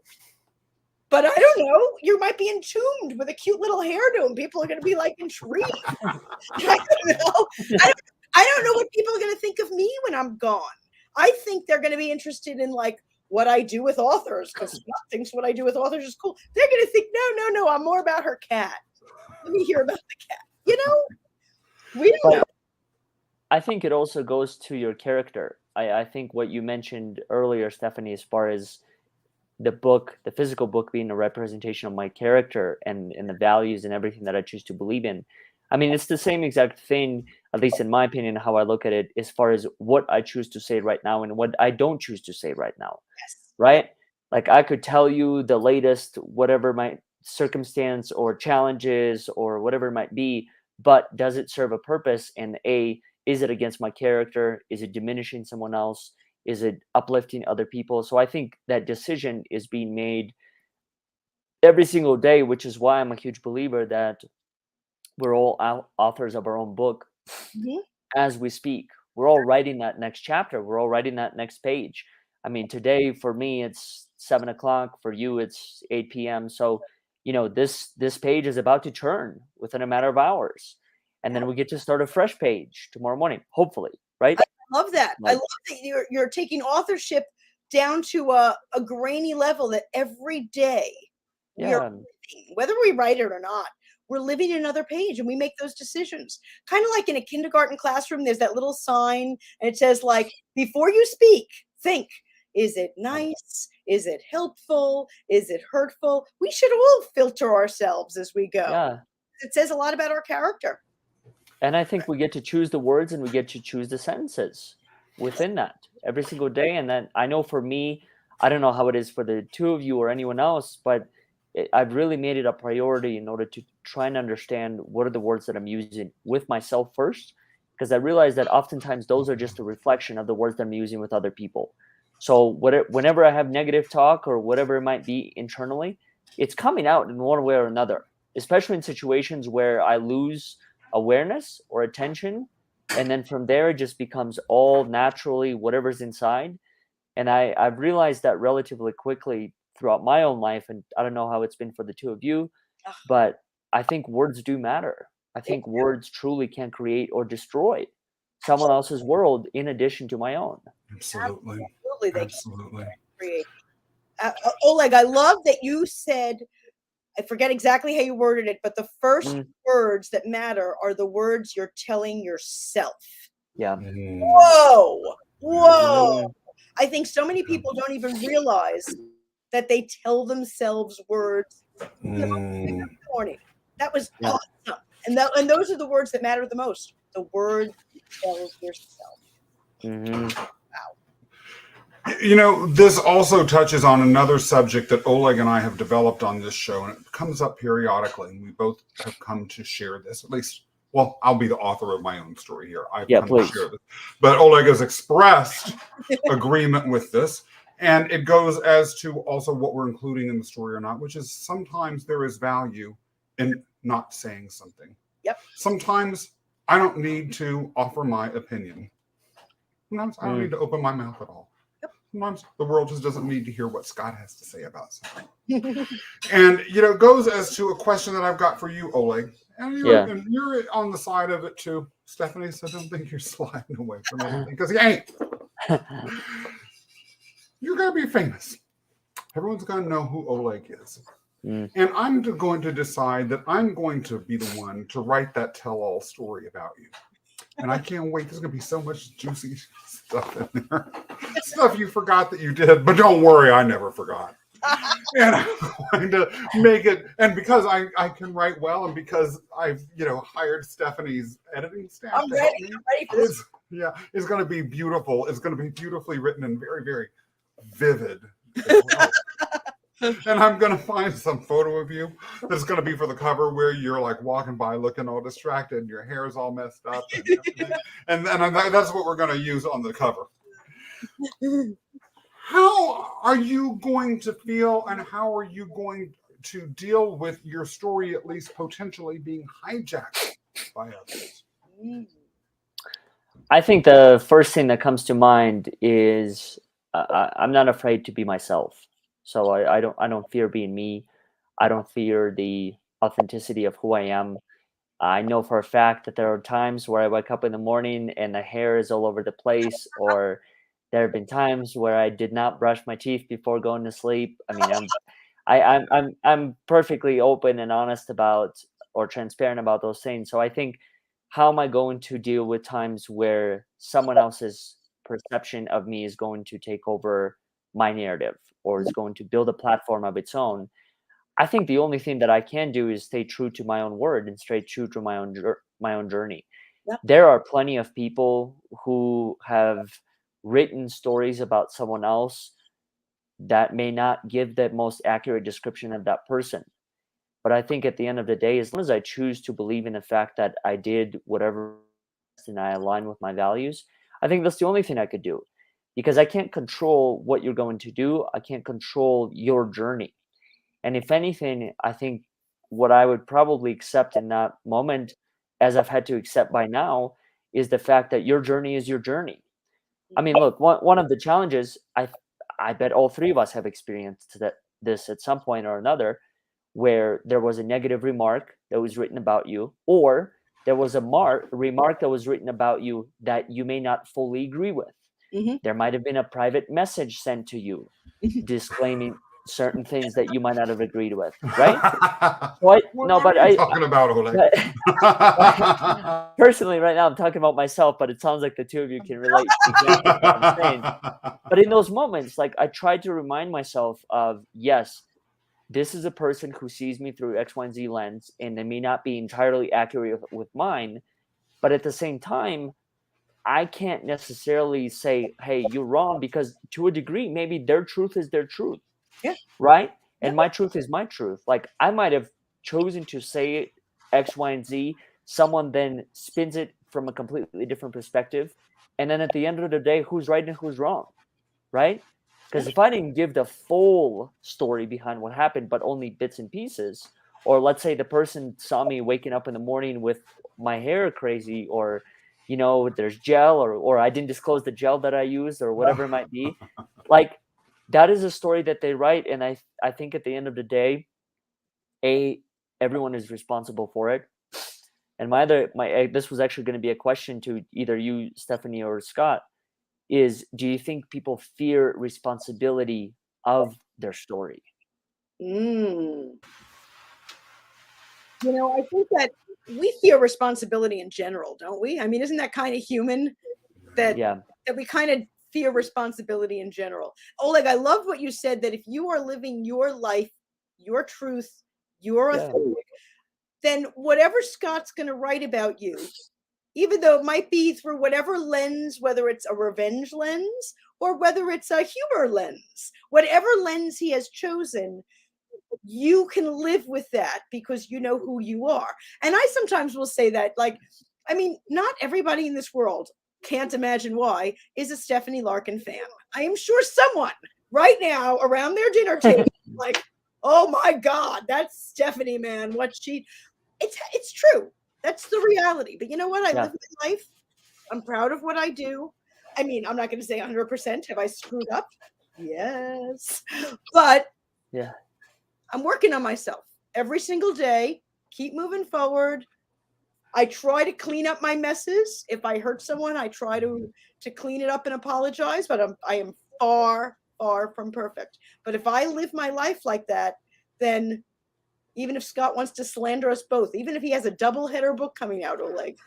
but I don't know. You might be entombed with a cute little hairdo and people are going to be like intrigued. I don't know. I don't know what people are going to think of me when I'm gone. I think they're going to be interested in like what I do with authors, because Scott thinks what I do with authors is cool. They're going to think, no, I'm more about her cat. Let me hear about the cat. You know, we don't know. I think it also goes to your character. I think what you mentioned earlier, Stephanie, as far as the book, the physical book being a representation of my character and the values and everything that I choose to believe in. I mean, it's the same exact thing, at least in my opinion, how I look at it, as far as what I choose to say right now and what I don't choose to say right now. Yes. Right? Like I could tell you the latest, whatever my circumstance or challenges or whatever it might be, but does it serve a purpose? And is it against my character? Is it diminishing someone else? Is it uplifting other people? So I think that decision is being made every single day, which is why I'm a huge believer that we're all authors of our own book as we speak. We're all writing that next chapter. We're all writing that next page. I mean, today for me, it's 7 o'clock. For you, it's 8 p.m. So, you know, this page is about to turn within a matter of hours. And then we get to start a fresh page tomorrow morning, hopefully, right? I love that. I love that you're taking authorship down to a grainy level that every day we are living, whether we write it or not. We're living another page and we make those decisions. Kind of like in a kindergarten classroom, there's that little sign and it says like, before you speak, think, is it nice? Is it helpful? Is it hurtful? We should all filter ourselves as we go. Yeah. It says a lot about our character. And I think we get to choose the words and we get to choose the sentences within that every single day. And then I know for me, I don't know how it is for the two of you or anyone else, but I've really made it a priority in order to try and understand what are the words that I'm using with myself first, because I realize that oftentimes those are just a reflection of the words that I'm using with other people. So whenever I have negative talk or whatever it might be internally, it's coming out in one way or another, especially in situations where I lose awareness or attention. And then from there, it just becomes all naturally whatever's inside. And I've realized that relatively quickly throughout my own life, and I don't know how it's been for the two of you, but I think words do matter. I think words truly can create or destroy someone else's world in addition to my own. Absolutely. Absolutely. Oleg, I love that you said, I forget exactly how you worded it, but the first words that matter are the words you're telling yourself. Yeah. Whoa. I think so many people don't even realize that they tell themselves words in the morning. That was awesome. And those are the words that matter the most. The words you tell yourself. Wow. You know, this also touches on another subject that Oleg and I have developed on this show, and it comes up periodically, and we both have come to share this. At least, well, I'll be the author of my own story here. I've come to share this. But Oleg has expressed agreement with this. And it goes as to also what we're including in the story or not, which is sometimes there is value in not saying something. Yep. Sometimes I don't need to offer my opinion. Sometimes I don't need to open my mouth at all. Yep. Sometimes the world just doesn't need to hear what Scott has to say about something. And, you know, it goes as to a question that I've got for you, Oleg. And you're on the side of it too, Stephanie, so don't think you're sliding away from anything, because you ain't. you're going to be famous. Everyone's going to know who Oleg is. Mm. And I'm going to decide that I'm going to be the one to write that tell-all story about you. And I can't wait. There's going to be so much juicy stuff in there. Stuff you forgot that you did. But don't worry, I never forgot. And I'm going to make it. And because I can write well, and because I've hired Stephanie's editing staff I'm to ready. help me, I'm ready for this. it's going to be beautiful. It's going to be beautifully written and very, very vivid as well. And I'm going to find some photo of you that's going to be for the cover where you're like walking by looking all distracted and your hair is all messed up. And that's what we're going to use on the cover. How are you going to feel, and how are you going to deal with your story at least potentially being hijacked by others? I think the first thing that comes to mind is I'm not afraid to be myself. So I don't fear being me. I don't fear the authenticity of who I am. I know for a fact that there are times where I wake up in the morning and the hair is all over the place, or there have been times where I did not brush my teeth before going to sleep. I mean, I'm perfectly open and honest about, or transparent about, those things. So I think, how am I going to deal with times where someone else's perception of me is going to take over my narrative, or is going to build a platform of its own? I think the only thing that I can do is stay true to my own word and stay true to my own journey. Yep. There are plenty of people who have written stories about someone else that may not give the most accurate description of that person. But I think at the end of the day, as long as I choose to believe in the fact that I did whatever and I align with my values, I think that's the only thing I could do. Because I can't control what you're going to do. I can't control your journey. And if anything, I think what I would probably accept in that moment, as I've had to accept by now, is the fact that your journey is your journey. I mean, look, one of the challenges I bet all three of us have experienced this at some point or another, where there was a negative remark that was written about you, or there was a remark that was written about you that you may not fully agree with. Mm-hmm. There might have been a private message sent to you disclaiming certain things that you might not have agreed with, right? What are you talking about, Oleg? Personally, right now, I'm talking about myself, but it sounds like the two of you can relate exactly to what I'm saying. But in those moments, like, I try to remind myself of, yes, this is a person who sees me through X, Y, and Z lens, and they may not be entirely accurate with mine. But at the same time, I can't necessarily say, hey, you're wrong, because to a degree, maybe their truth is their truth. Yeah. Right? Yeah. And my truth is my truth. Like, I might have chosen to say X, Y, and Z. Someone then spins it from a completely different perspective. And then at the end of the day, who's right and who's wrong? Right? Because if I didn't give the full story behind what happened, but only bits and pieces, or let's say the person saw me waking up in the morning with my hair crazy, or there's gel, or I didn't disclose the gel that I used, or whatever it might be, like, that is a story that they write. And I think at the end of the day, everyone is responsible for it. And this was actually going to be a question to either you, Stephanie, or Scott, is, do you think people fear responsibility of their story? I think that we fear responsibility in general, don't we? I mean, isn't that kind of human that we kind of fear responsibility in general? Oleg, I love what you said, that if you are living your life, your truth, your authentic, then whatever Scott's going to write about you, even though it might be through whatever lens, whether it's a revenge lens or whether it's a humor lens, whatever lens he has chosen, you can live with that because you know who you are. And I sometimes will say that, like, I mean, not everybody in this world, can't imagine why, is a Stephanie Larkin fan. I am sure someone right now around their dinner table like, oh my God, that's Stephanie, man. It's true. That's the reality. But you know what? I live my life. I'm proud of what I do. I mean, I'm not going to say 100%. Have I screwed up? Yes. But I'm working on myself every single day. Keep moving forward. I try to clean up my messes. If I hurt someone, I try to clean it up and apologize. But I am far, far from perfect. But if I live my life like that, then even if Scott wants to slander us both, even if he has a double header book coming out, Oleg,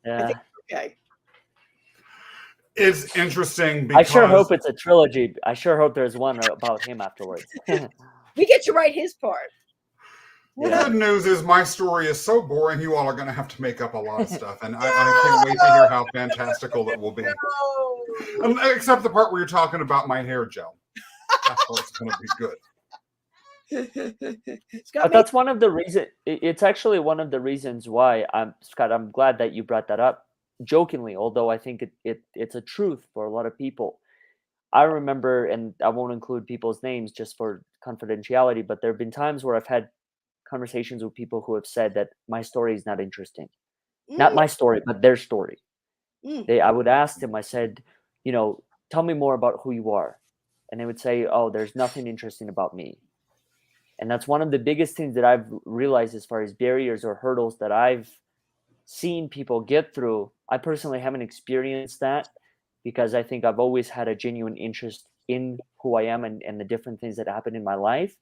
I think it's okay. It's interesting I sure because hope it's a trilogy. I sure hope there's one about him afterwards. We get to write his part. the Yeah. good news is my story is so boring, you all are going to have to make up a lot of stuff. And I can't wait to hear how fantastical it will be. Except the part where you're talking about my hair gel. That part's going to be good. Scott, But that's one of the reasons. It's actually one of the reasons why Scott. I'm glad that you brought that up, jokingly. Although I think it's a truth for a lot of people. I remember, and I won't include people's names just for confidentiality, but there have been times where I've had conversations with people who have said that my story is not interesting. Not my story, but their story. I would ask them. I said, tell me more about who you are, and they would say, oh, there's nothing interesting about me. And that's one of the biggest things that I've realized as far as barriers or hurdles that I've seen people get through. I personally haven't experienced that because I think I've always had a genuine interest in who I am and the different things that happen in my life.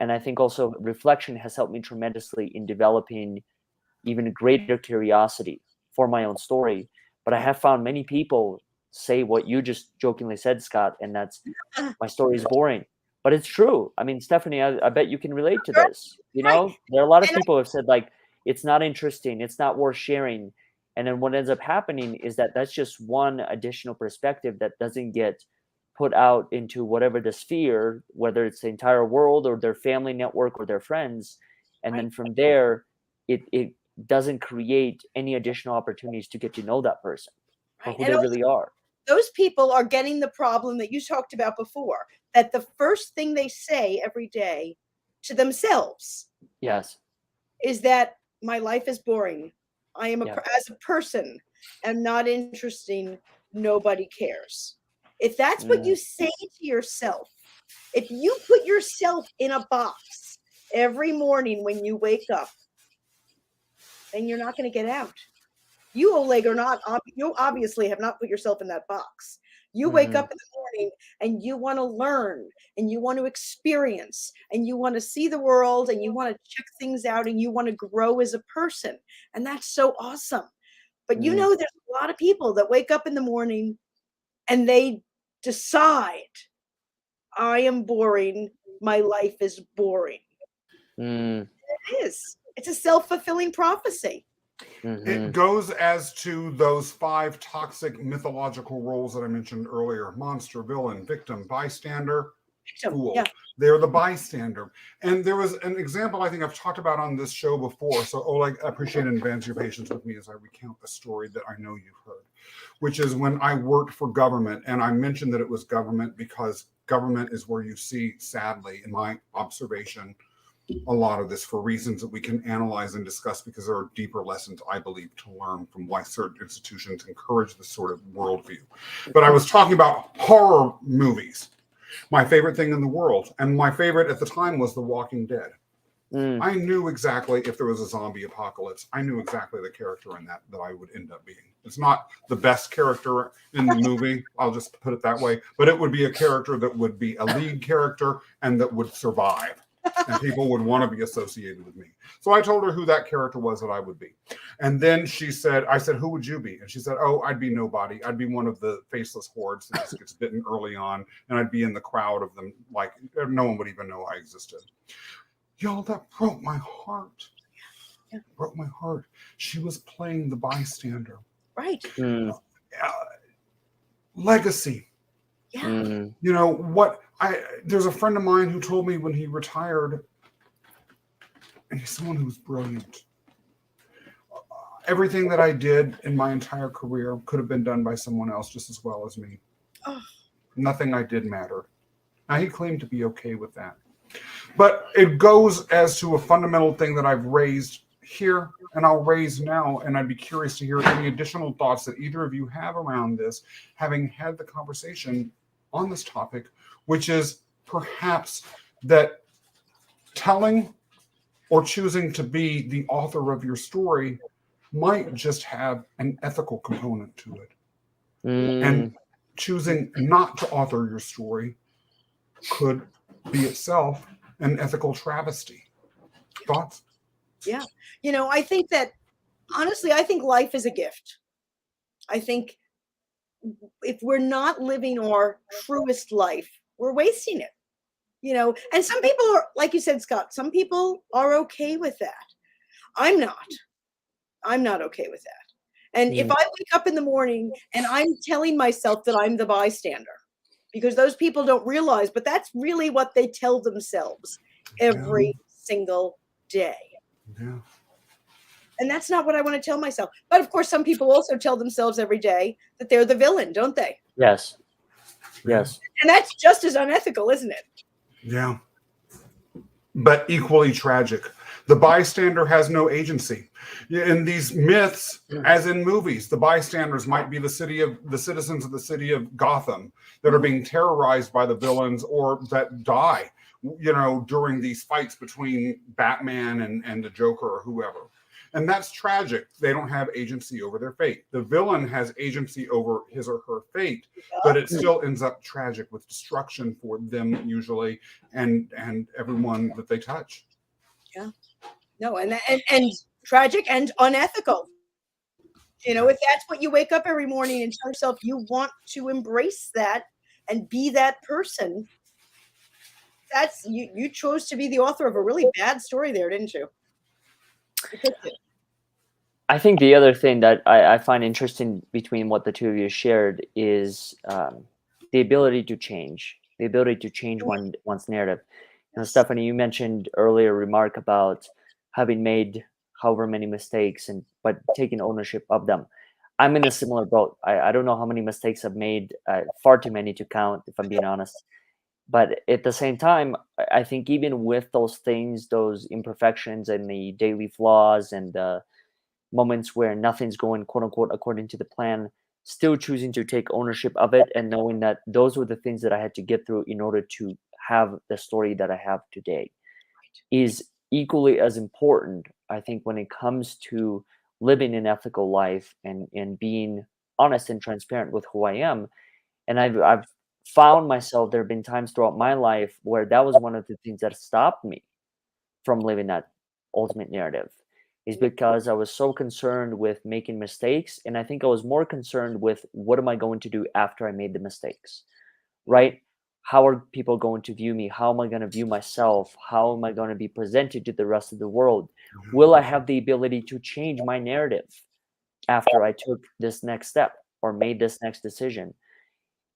And I think also reflection has helped me tremendously in developing even greater curiosity for my own story. But I have found many people say what you just jokingly said, Scott, and that's my story is boring. But it's true. I mean, Stephanie, I bet you can relate to this. There are a lot of people who have said, like, it's not interesting, it's not worth sharing. And then what ends up happening is that that's just one additional perspective that doesn't get put out into whatever the sphere, whether it's the entire world or their family network or their friends. And then from there, it doesn't create any additional opportunities to get to know that person for who they really are. Those people are getting the problem that you talked about before, that the first thing they say every day to themselves is that my life is boring. I am as a person am not interesting. Nobody cares. If that's what you say to yourself, if you put yourself in a box every morning when you wake up, then you're not going to get out. You, Oleg, you obviously have not put yourself in that box. You wake up in the morning and you want to learn and you want to experience and you want to see the world and you want to check things out and you want to grow as a person. And that's so awesome. But there's a lot of people that wake up in the morning and they decide, I am boring. My life is boring. It is. It's a self-fulfilling prophecy. It goes as to those 5 toxic mythological roles that I mentioned earlier: monster, villain, victim, bystander, fool. Yeah. They're the bystander. And there was an example I think I've talked about on this show before. So, Oleg, I appreciate in advance your patience with me as I recount the story that I know you've heard, which is when I worked for government. And I mentioned that it was government because government is where you see, sadly, in my observation, a lot of this for reasons that we can analyze and discuss, because there are deeper lessons, I believe, to learn from why certain institutions encourage this sort of worldview. But I was talking about horror movies, my favorite thing in the world. And my favorite at the time was The Walking Dead. I knew exactly if there was a zombie apocalypse, I knew exactly the character in that I would end up being. It's not the best character in the movie, I'll just put it that way, but it would be a character that would be a lead character and that would survive. And people would want to be associated with me. So I told her who that character was that I would be. And then I said, who would you be? And she said, oh, I'd be nobody. I'd be one of the faceless hordes that just gets bitten early on. And I'd be in the crowd of them. Like, no one would even know I existed. Y'all, that broke my heart. It broke my heart. She was playing the bystander. Right. Legacy. Yeah. There's a friend of mine who told me when he retired, and he's someone who's brilliant. Everything that I did in my entire career could have been done by someone else just as well as me. Oh. Nothing I did mattered. Now, he claimed to be okay with that. But it goes as to a fundamental thing that I've raised here and I'll raise now, and I'd be curious to hear any additional thoughts that either of you have around this, having had the conversation on this topic, which is perhaps that telling or choosing to be the author of your story might just have an ethical component to it. And choosing not to author your story could be itself an ethical travesty. Thoughts? Yeah. I think that, honestly, I think life is a gift. I think if we're not living our truest life, we're wasting it. And some people are, like you said, Scott, some people are okay with that. I'm not. I'm not okay with that. And if I wake up in the morning and I'm telling myself that I'm the bystander, because those people don't realize, but that's really what they tell themselves every single day. Yeah. And that's not what I want to tell myself. But of course, some people also tell themselves every day that they're the villain, don't they? Yes. Yes. And that's just as unethical, isn't it? Yeah. But equally tragic. The bystander has no agency. In these myths, as in movies, the bystanders might be the citizens of the city of Gotham that are being terrorized by the villains or that die, during these fights between Batman and the Joker or whoever. And that's tragic. They don't have agency over their fate. The villain has agency over his or her fate, but it still ends up tragic with destruction for them usually and everyone that they touch. Yeah. No, and tragic and unethical. If that's what you wake up every morning and tell yourself you want to embrace that and be that person, that's you chose to be the author of a really bad story there, didn't you? I think the other thing that I find interesting between what the two of you shared is the ability to change, one's narrative. Stephanie, you mentioned earlier a remark about having made however many mistakes but taking ownership of them. I'm in a similar boat. I don't know how many mistakes I've made, far too many to count, if I'm being honest. But at the same time, I think even with those things, those imperfections and the daily flaws and the moments where nothing's going quote unquote according to the plan, still choosing to take ownership of it and knowing that those were the things that I had to get through in order to have the story that I have today is equally as important, I think, when it comes to living an ethical life and being honest and transparent with who I am. And I've found myself, there have been times throughout my life where that was one of the things that stopped me from living that ultimate narrative, is because I was so concerned with making mistakes. And I think I was more concerned with what am I going to do after I made the mistakes, right? How are people going to view me? How am I going to view myself? How am I going to be presented to the rest of the world? Will I have the ability to change my narrative after I took this next step or made this next decision?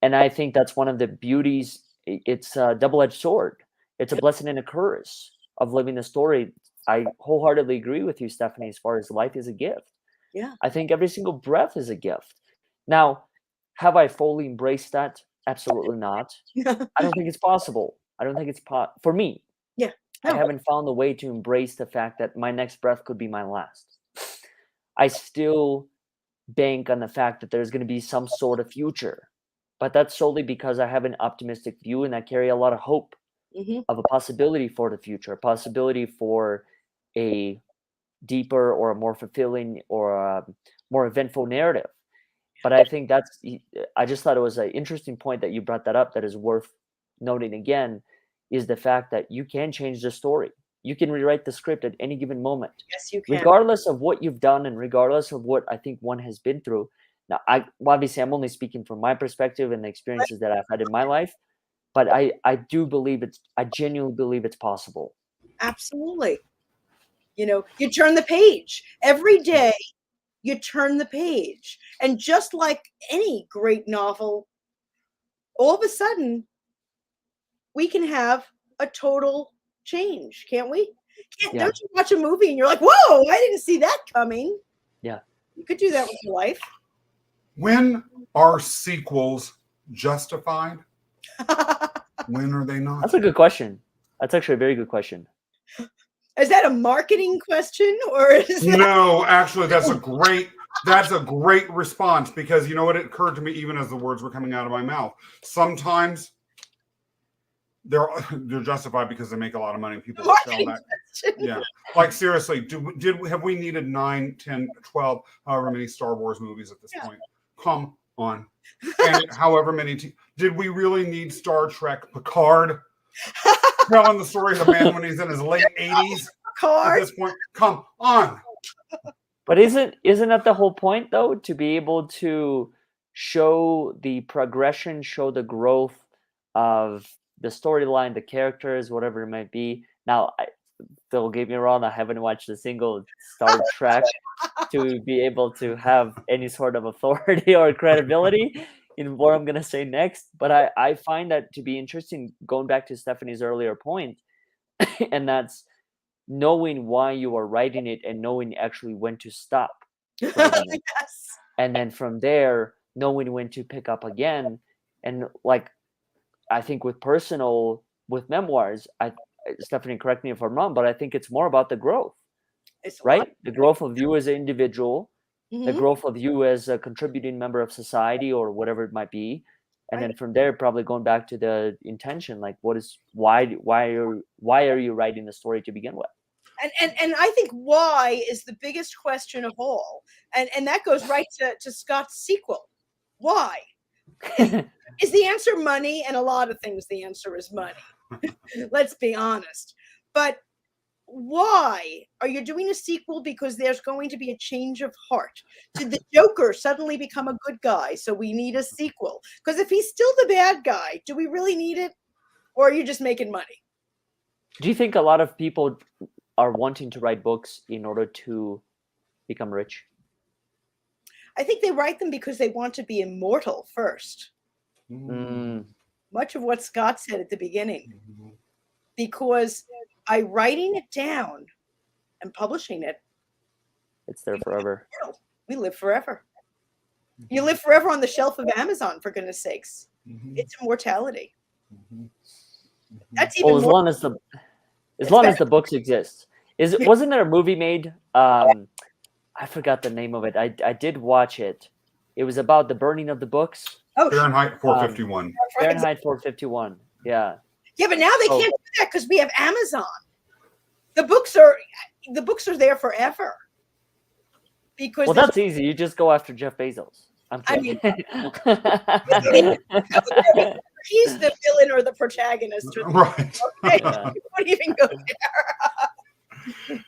And I think that's one of the beauties. It's a double-edged sword. It's a blessing and a curse of living the story. I wholeheartedly agree with you, Stephanie, as far as life is a gift. Yeah. I think every single breath is a gift. Now, have I fully embraced that? Absolutely not. I don't think it's possible. I don't think it's for me. Yeah. No. I haven't found a way to embrace the fact that my next breath could be my last. I still bank on the fact that there's going to be some sort of future, but that's solely because I have an optimistic view and I carry a lot of hope of a possibility for the future, a possibility for a deeper or a more fulfilling or a more eventful narrative. But I think I just thought it was an interesting point that you brought that up that is worth noting again, is the fact that you can change the story. You can rewrite the script at any given moment. Yes, you can. Regardless of what you've done and regardless of what I think one has been through. Now, obviously, I'm only speaking from my perspective and the experiences that I've had in my life, but I genuinely believe it's possible. Absolutely. You turn the page every day. You turn the page. And just like any great novel, all of a sudden, we can have a total change, can't we? Don't you watch a movie and you're like, whoa, I didn't see that coming. Yeah. You could do that with your life. When are sequels justified? When are they not? That's a good question. That's actually a very good question. Is that a marketing question or is that... No, actually, that's a great response, because you know what, it occurred to me even as the words were coming out of my mouth. Sometimes they're justified because they make a lot of money and people will sell that. Yeah. Like seriously, have we needed 9, 10, 12, however many Star Wars movies at this point? Come on. And however many, did we really need Star Trek Picard telling the story of a man when he's in his late 80s at Card. this point? Come on. But isn't that the whole point though? To be able to show the progression, show the growth of the storyline, the characters, whatever it might be. Now, don't get me wrong, I haven't watched a single Star Trek to be able to have any sort of authority or credibility in what I'm gonna say next. But I find that to be interesting, going back to Stephanie's earlier point, and that's knowing why you are writing it and knowing actually when to stop writing it. Yes. And then from there, knowing when to pick up again. And like, I think with memoirs, Stephanie, correct me if I'm wrong, but I think it's more about the growth, It's a right? lot. The growth of you as an individual, the Mhm. growth of you as a contributing member of society or whatever it might be. And then from there, probably going back to the intention, like why are you writing the story to begin with? And I think why is the biggest question of all. And that goes right to Scott's sequel. Why? Is the answer money? And a lot of things, the answer is money. Let's be honest. But why are you doing a sequel? Because there's going to be a change of heart. Did the Joker suddenly become a good guy? So we need a sequel. Because if he's still the bad guy, do we really need it? Or are you just making money? Do you think a lot of people are wanting to write books in order to become rich? I think they write them because they want to be immortal first. Mm. Much of what Scott said at the beginning. Because by writing it down and publishing it, It's there forever. we live forever. You live forever on the shelf of Amazon, for goodness sakes. It's immortality. That's even Well, more. as long as the books exist. Wasn't there a movie made? I forgot the name of it. I did watch it. It was about the burning of the books. Oh, Fahrenheit 451. Fahrenheit 451. Yeah. Yeah, but now they can't do that because we have Amazon. The books are there forever. Because Well, that's easy. You just go after Jeff Bezos. I'm kidding. He's the villain or the protagonist. Right. Okay, Yeah. don't even go there.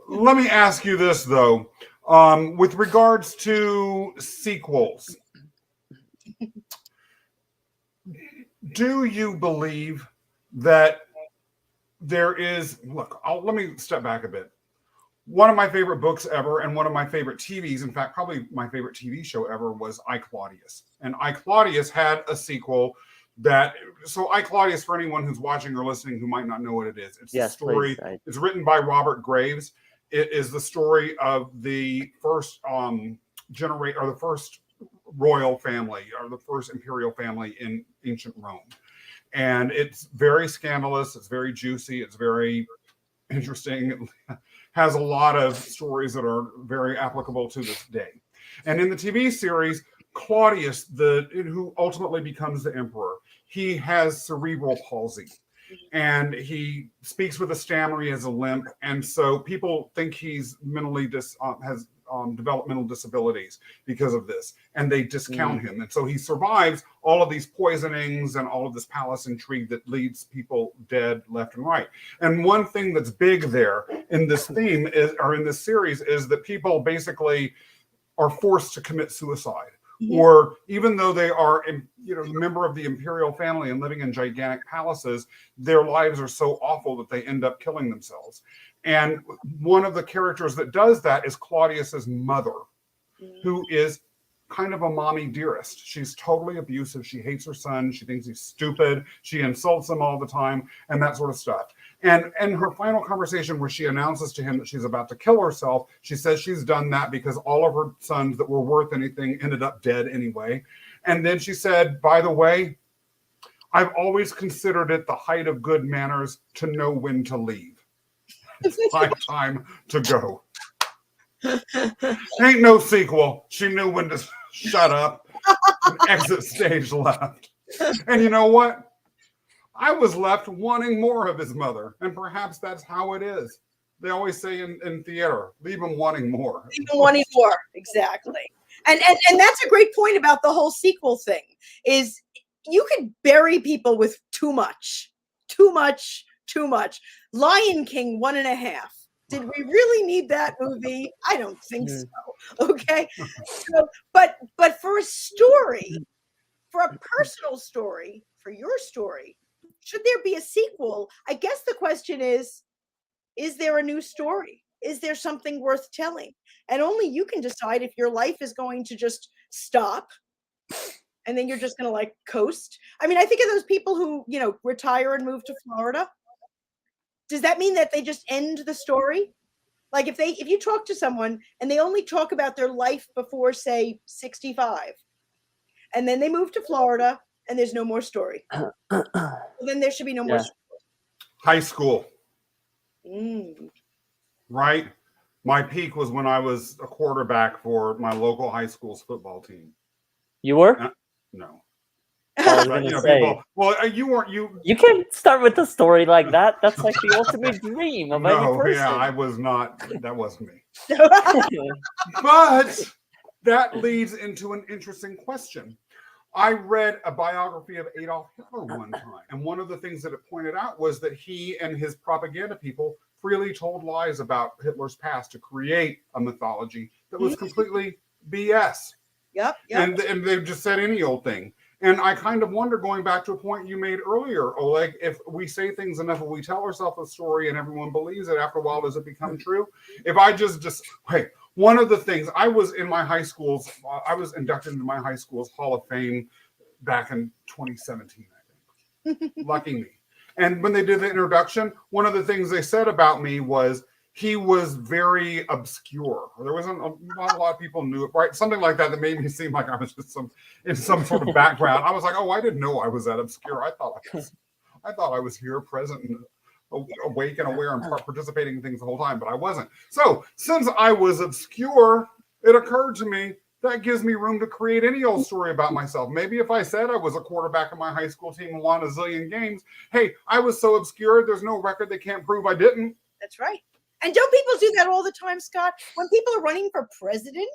Let me ask you this, though. With regards to sequels, do you believe that there is, let me step back a bit. One of my favorite books ever and one of my favorite TVs, in fact, probably my favorite TV show ever, was I, Claudius. And I, Claudius had a sequel so I, Claudius, for anyone who's watching or listening who might not know what it is, it's the story, it's written by Robert Graves. It is the story of the first the first royal family or the first imperial family in ancient Rome. And it's very scandalous. It's very juicy. It's very interesting. It has a lot of stories that are very applicable to this day. And in the TV series, Claudius, who ultimately becomes the emperor, he has cerebral palsy. And he speaks with a stammer, he has a limp, and so people think he's mentally has developmental disabilities because of this, and they discount him. And so he survives all of these poisonings and all of this palace intrigue that leads people dead left and right. And one thing that's big there in this theme in this series is that people basically are forced to commit suicide. Or even though they are, a member of the imperial family and living in gigantic palaces, their lives are so awful that they end up killing themselves. And one of the characters that does that is Claudius's mother, who is kind of a mommy dearest. She's totally abusive. She hates her son. She thinks he's stupid. She insults him all the time and that sort of stuff. And in her final conversation where she announces to him that she's about to kill herself, she says she's done that because all of her sons that were worth anything ended up dead anyway. And then she said, by the way, I've always considered it the height of good manners to know when to leave. It's my time to go. Ain't no sequel. She knew when to shut up and exit stage left. And you know what? I was left wanting more of his mother, and perhaps that's how it is. They always say in theater, leave him wanting more. Leave him wanting more, exactly. And that's a great point about the whole sequel thing. Is you could bury people with too much. Lion King 1.5. Did we really need that movie? I don't think so. Okay. So, but for a story, for a personal story, for your story, should there be a sequel? I guess the question is there a new story? Is there something worth telling? And only you can decide if your life is going to just stop and then you're just going to like coast. I mean, I think of those people who, retire and move to Florida. Does that mean that they just end the story? Like if you talk to someone and they only talk about their life before, say, 65, and then they move to Florida and there's no more story, well, then there should be no more story. High school. Mm. Right? My peak was when I was a quarterback for my local high school's football team. You were? No. I was gonna say. People, well, you weren't. You can't start with a story like that. That's like the ultimate dream of any person. Yeah, I was not. That wasn't me. But that leads into an interesting question. I read a biography of Adolf Hitler one time, and one of the things that it pointed out was that he and his propaganda people freely told lies about Hitler's past to create a mythology that was completely BS. Yep. And they just said any old thing. And I kind of wonder, going back to a point you made earlier, Oleg, if we say things enough, if we tell ourselves a story and everyone believes it, after a while, does it become true? If I hey, one of the things, I was inducted into my high school's Hall of Fame back in 2017, I think. Lucky me. And when they did the introduction, one of the things they said about me was, he was very obscure. There wasn't not a lot of people knew it, right? Something like that made me seem like I was just in some sort of background. I was like, oh, I didn't know I was that obscure. I thought I was here, present, and awake and aware and participating in things the whole time, but I wasn't. So since I was obscure, it occurred to me that gives me room to create any old story about myself. Maybe if I said I was a quarterback of my high school team and won a zillion games, hey, I was so obscure, there's no record they can't prove I didn't. That's right. And don't people do that all the time, Scott? When people are running for president,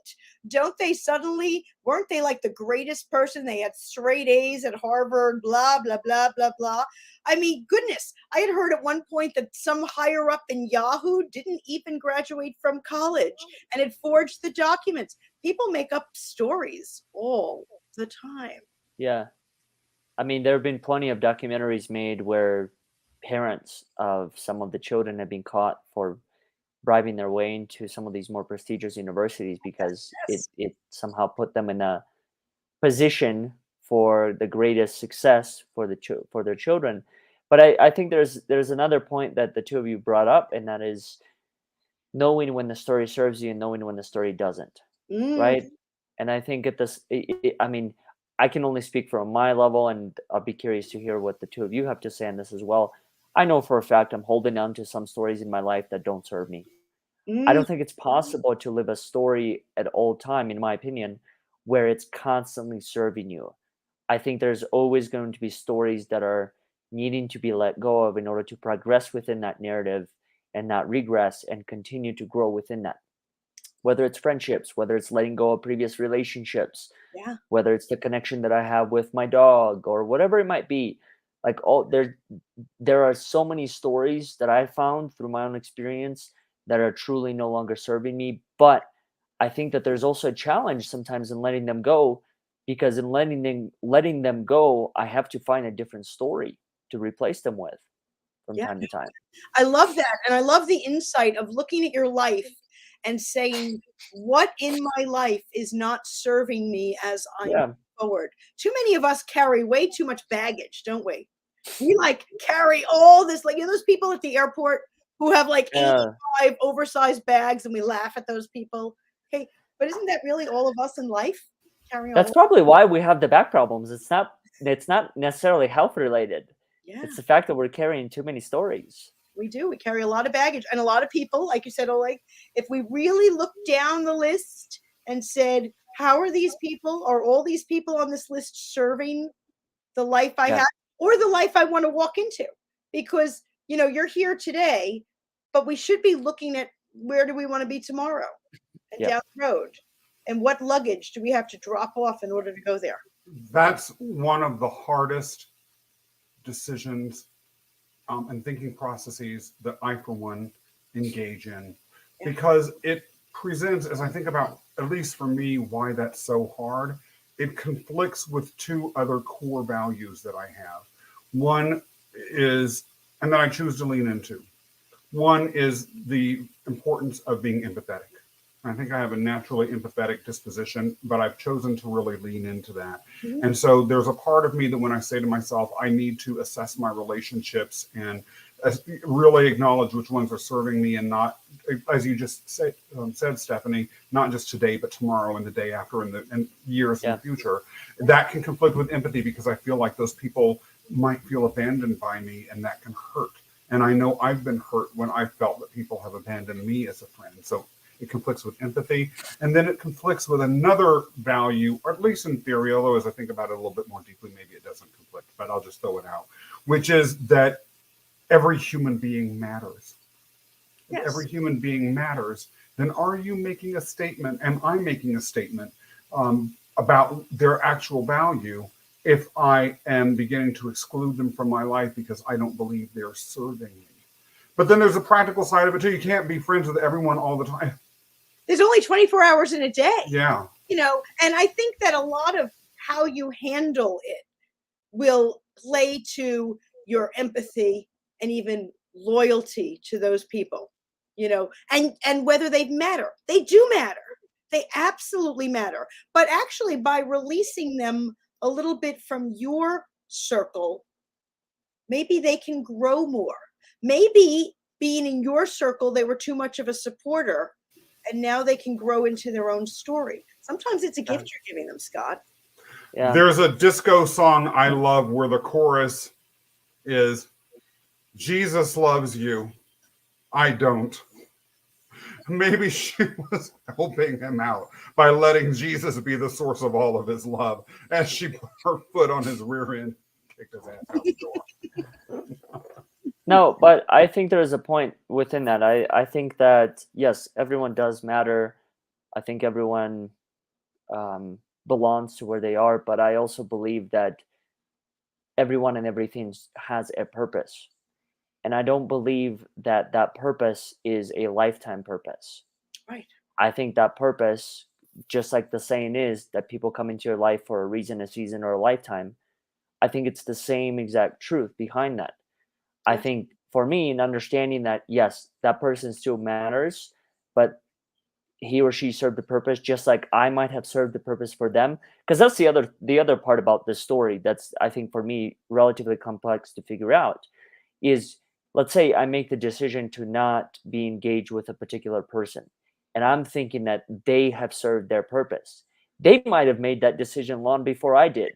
don't they suddenly, weren't they like the greatest person? They had straight A's at Harvard, blah, blah, blah, blah, blah. I mean, goodness, I had heard at one point that some higher up in Yahoo didn't even graduate from college and had forged the documents. People make up stories all the time. Yeah. I mean, there have been plenty of documentaries made where parents of some of the children have been caught for bribing their way into some of these more prestigious universities because it somehow put them in a position for the greatest success for their children. But I think there's another point that the two of you brought up, and that is knowing when the story serves you and knowing when the story doesn't, right? And I think I mean, I can only speak from my level, and I'll be curious to hear what the two of you have to say on this as well. I know for a fact I'm holding on to some stories in my life that don't serve me. I don't think it's possible to live a story at all time, in my opinion, where it's constantly serving you. I think there's always going to be stories that are needing to be let go of in order to progress within that narrative and not regress and continue to grow within that. Whether it's friendships, whether it's letting go of previous relationships, whether it's the connection that I have with my dog or whatever it might be. Like there are so many stories that I found through my own experience that are truly no longer serving me. But I think that there's also a challenge sometimes in letting them go, because in letting them go, I have to find a different story to replace them with from time to time. I love that. And I love the insight of looking at your life and saying, what in my life is not serving me as I move forward? Too many of us carry way too much baggage, don't we? We like carry all this, like, those people at the airport who have like 85 oversized bags, and we laugh at those people. Okay, but isn't that really all of us in life? That's probably why we have the back problems. It's not necessarily health related. It's the fact that we're carrying too many stories. We do. We carry a lot of baggage, and a lot of people, like you said, Oleg, if we really looked down the list and said, how are these people, or all these people on this list serving the life I have, or the life I want to walk into? Because you're here today, but we should be looking at where do we want to be tomorrow and down the road. And what luggage do we have to drop off in order to go there? That's one of the hardest decisions and thinking processes that I, for one, engage in, because it presents, as I think about, at least for me, why that's so hard, it conflicts with two other core values that I have. One is, and that I choose to lean into. One is the importance of being empathetic. I think I have a naturally empathetic disposition, but I've chosen to really lean into that. Mhm. And so there's a part of me that when I say to myself, I need to assess my relationships and really acknowledge which ones are serving me and not, as you just said, Stephanie, not just today, but tomorrow and the day after and years in the future. That can conflict with empathy because I feel like those people might feel abandoned by me, and that can hurt. And I know I've been hurt when I felt that people have abandoned me as a friend. So it conflicts with empathy. And then it conflicts with another value, or at least in theory, although as I think about it a little bit more deeply, maybe it doesn't conflict, but I'll just throw it out, which is that every human being matters. If every human being matters, then are you making a statement? Am I making a statement about their actual value if I am beginning to exclude them from my life because I don't believe they're serving me? But then there's a practical side of it too. You can't be friends with everyone all the time. There's only 24 hours in a day. Yeah. You know, and I think that a lot of how you handle it will play to your empathy and even loyalty to those people, you know, and whether they matter. They do matter. They absolutely matter. But actually, by releasing them a little bit from your circle, maybe they can grow more. Maybe being in your circle, they were too much of a supporter, and now they can grow into their own story. Sometimes it's a gift you're giving them, Scott. Yeah. There's a disco song I love where the chorus is, Jesus loves you, I don't. Maybe she was helping him out by letting Jesus be the source of all of his love as she put her foot on his rear end, kicked his ass out the door. No, but I think there is a point within that. I think that, yes, everyone does matter. I think everyone belongs to where they are, but I also believe that everyone and everything has a purpose. And I don't believe that that purpose is a lifetime purpose. Right. I think that purpose, just like the saying is that people come into your life for a reason, a season, or a lifetime, I think it's the same exact truth behind that. I think for me, in understanding that, yes, that person still matters, but he or she served the purpose just like I might have served the purpose for them. Because that's the other part about this story that's, I think, for me, relatively complex to figure out is, let's say I make the decision to not be engaged with a particular person, and I'm thinking that they have served their purpose. They might have made that decision long before I did.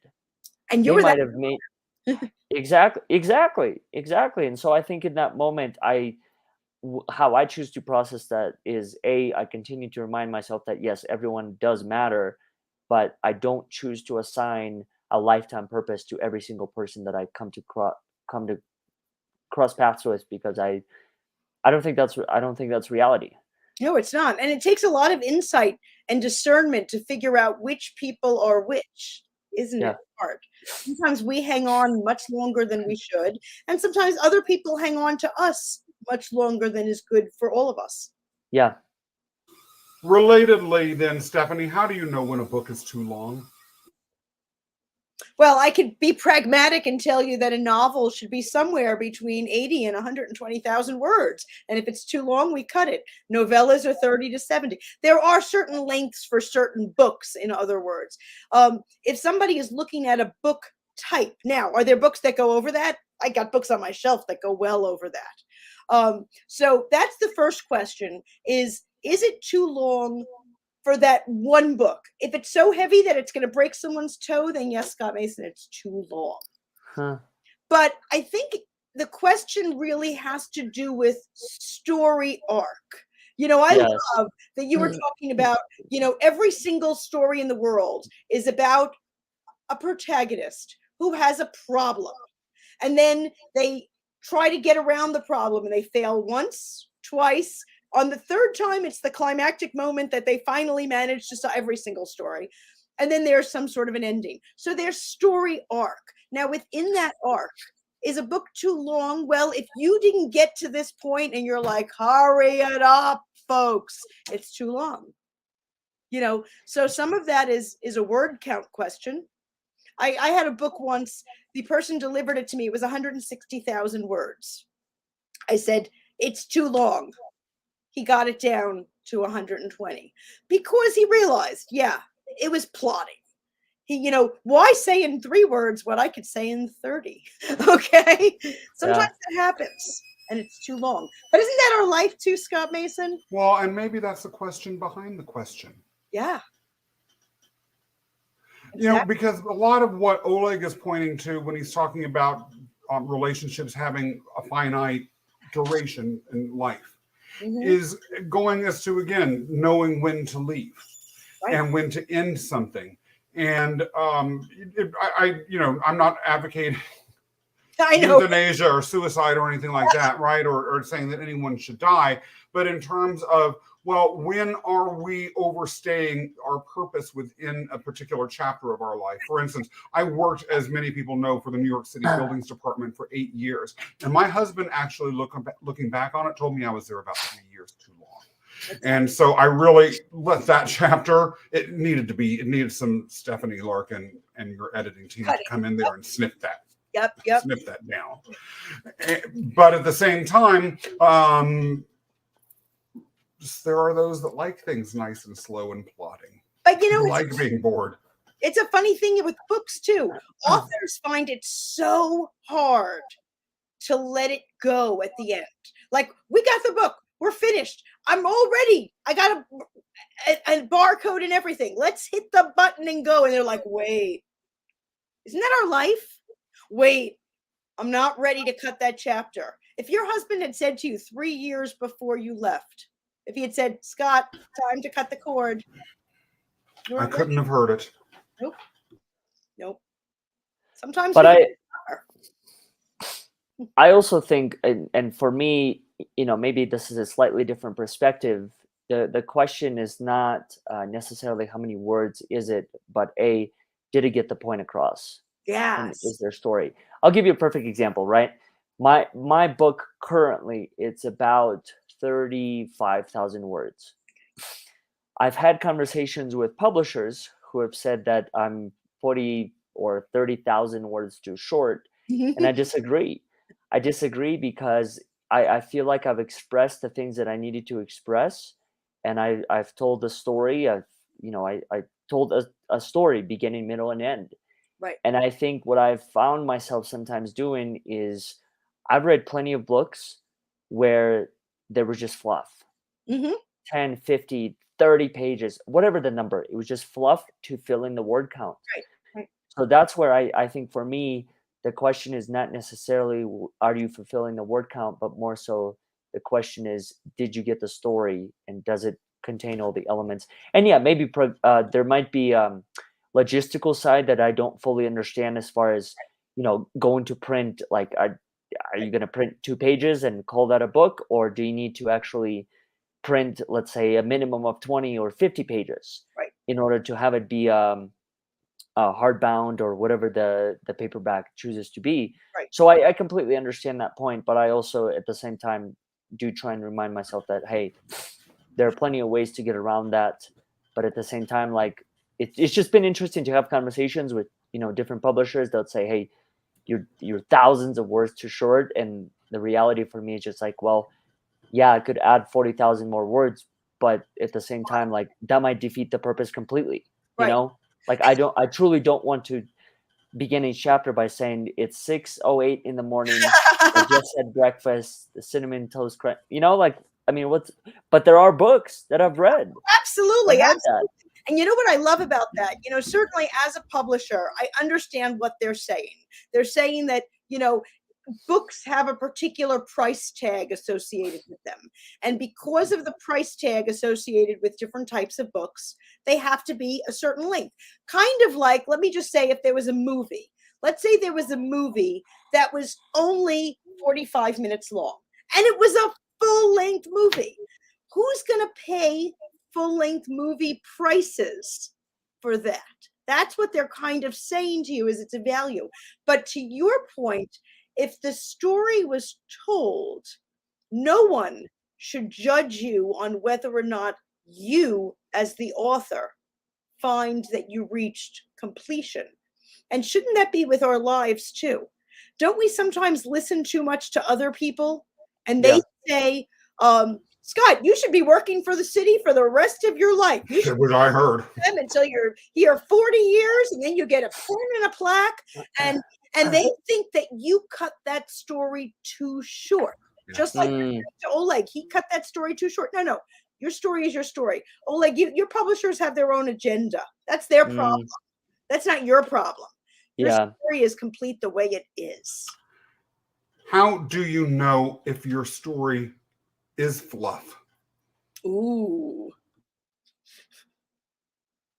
And you They were might that. have made exactly. And so I think in that moment, how I choose to process that is, I continue to remind myself that yes, everyone does matter, but I don't choose to assign a lifetime purpose to every single person that I come to cross paths with, because I don't think that's reality. No, it's not. And it takes a lot of insight and discernment to figure out which people are which, isn't Yeah. it hard? Sometimes we hang on much longer than we should, and sometimes other people hang on to us much longer than is good for all of us. Yeah. Relatedly, then, Stephanie, how do you know when a book is too long? Well, I could be pragmatic and tell you that a novel should be somewhere between 80 and 120,000 words. And if it's too long, we cut it. Novellas are 30 to 70. There are certain lengths for certain books, in other words. If somebody is looking at a book type, now, are there books that go over that? I got books on my shelf that go well over that. So that's the first question is it too long for that one book? If it's so heavy that it's going to break someone's toe, then yes, Scott Mason, it's too long. Huh. But I think the question really has to do with story arc. You know, I Yes. love that you were talking about, you know, every single story in the world is about a protagonist who has a problem. And then they try to get around the problem and they fail once, twice, On the third time, it's the climactic moment that they finally manage to solve every single story. And then there's some sort of an ending. So there's story arc. Now, within that arc, is a book too long? Well, if you didn't get to this point and you're like, hurry it up, folks, it's too long. So some of that is a word count question. I had a book once, the person delivered it to me, it was 160,000 words. I said, it's too long. He got it down to 120 because he realized, yeah, it was plotting. Why say in 3 words what I could say in 30? Okay. Sometimes that happens and it's too long. But isn't that our life too, Scott Mason? Well, and maybe that's the question behind the question. Yeah. Exactly. Because a lot of what Oleg is pointing to when he's talking about relationships having a finite duration in life is going as to, again, knowing when to leave and when to end something. And I'm not advocating euthanasia or suicide or anything like that, right? Or saying that anyone should die. But in terms of, well, when are we overstaying our purpose within a particular chapter of our life? For instance, I worked, as many people know, for the New York City Buildings Department for 8 years. And my husband actually, looking back on it, told me I was there about 3 years too long. And so I really let that chapter, it needed some Stephanie Larkin and your editing team to come in there and snip that. Yep. Snip that down. But at the same time, there are those that like things nice and slow and plodding. But like being bored. It's a funny thing with books too. Authors find it so hard to let it go at the end. Like, we got the book. We're finished. I'm all ready. I got a barcode and everything. Let's hit the button and go. And they're like, wait, isn't that our life? Wait, I'm not ready to cut that chapter. If your husband had said to you 3 years before you left, if he had said, Scott, time to cut the cord. I couldn't have heard it. Nope. Sometimes. But I also think, and for me, maybe this is a slightly different perspective. The question is not necessarily how many words is it, but did it get the point across? Yes. Is their story? I'll give you a perfect example, right? My book currently, it's about 35,000 words. I've had conversations with publishers who have said that I'm 40 or 30,000 words too short, and I disagree. I disagree because I feel like I've expressed the things that I needed to express, and I've told the story. I told a story, beginning, middle, and end. Right. And I think what I've found myself sometimes doing is I've read plenty of books where there was just fluff. 10, 50, 30 pages, whatever the number. It was just fluff to fill in the word count. Right. So that's where I think for me, the question is not necessarily are you fulfilling the word count, but more so the question is, did you get the story and does it contain all the elements? And yeah, maybe there might be logistical side that I don't fully understand as far as, going to print, like, are you going to print 2 pages and call that a book? Or do you need to actually print, let's say, a minimum of 20 or 50 pages in order to have it be hardbound or whatever the paperback chooses to be. Right. So I completely understand that point, but I also at the same time do try and remind myself that, hey, there are plenty of ways to get around that. But at the same time, like it's just been interesting to have conversations with, different publishers that say, hey, you're thousands of words too short. And the reality for me is just like, well, yeah, I could add 40,000 more words, but at the same time, like that might defeat the purpose completely. Like I truly don't want to begin each chapter by saying it's 6:08 in the morning. I just had breakfast, the cinnamon toast crunch. But there are books that I've read. Absolutely. And you know what I love about that? Certainly as a publisher, I understand what they're saying. They're saying that, books have a particular price tag associated with them. And because of the price tag associated with different types of books, they have to be a certain length. Kind of like, let me just say, if there was a movie, let's say there was a movie that was only 45 minutes long, and it was a full-length movie. who's going to pay full-length movie prices for that? That's what they're kind of saying to you, is it's a value. But to your point, if the story was told, no one should judge you on whether or not you, as the author, find that you reached completion. And shouldn't that be with our lives too? Don't we sometimes listen too much to other people and they say, Scott, you should be working for the city for the rest of your life. You should What I heard. them until you're here 40 years, and then you get a pin and a plaque, and they think that you cut that story too short. Just like to Oleg, he cut that story too short. No, your story is your story. Oleg, your publishers have their own agenda. That's their problem. That's not your problem. Your story is complete the way it is. How do you know if your story is fluff? Ooh.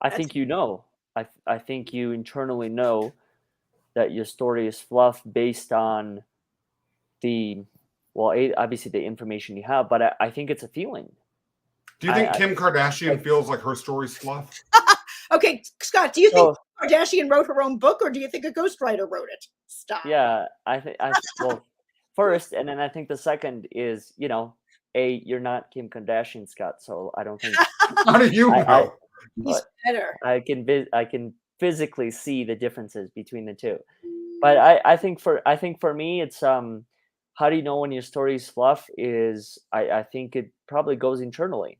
I think you know. I think you internally know that your story is fluff based on obviously the information you have, but I think it's a feeling. Do you think Kim Kardashian feels like her story's fluff? Okay, Scott, do you think Kardashian wrote her own book, or do you think a ghostwriter wrote it? Stop. Yeah, well, first, and then I think the second is, you're not Kim Kardashian, Scott, so I don't think. How do you know? He's better. I can physically see the differences between the two, but I think for me it's how do you know when your story is fluff? Is I think it probably goes internally.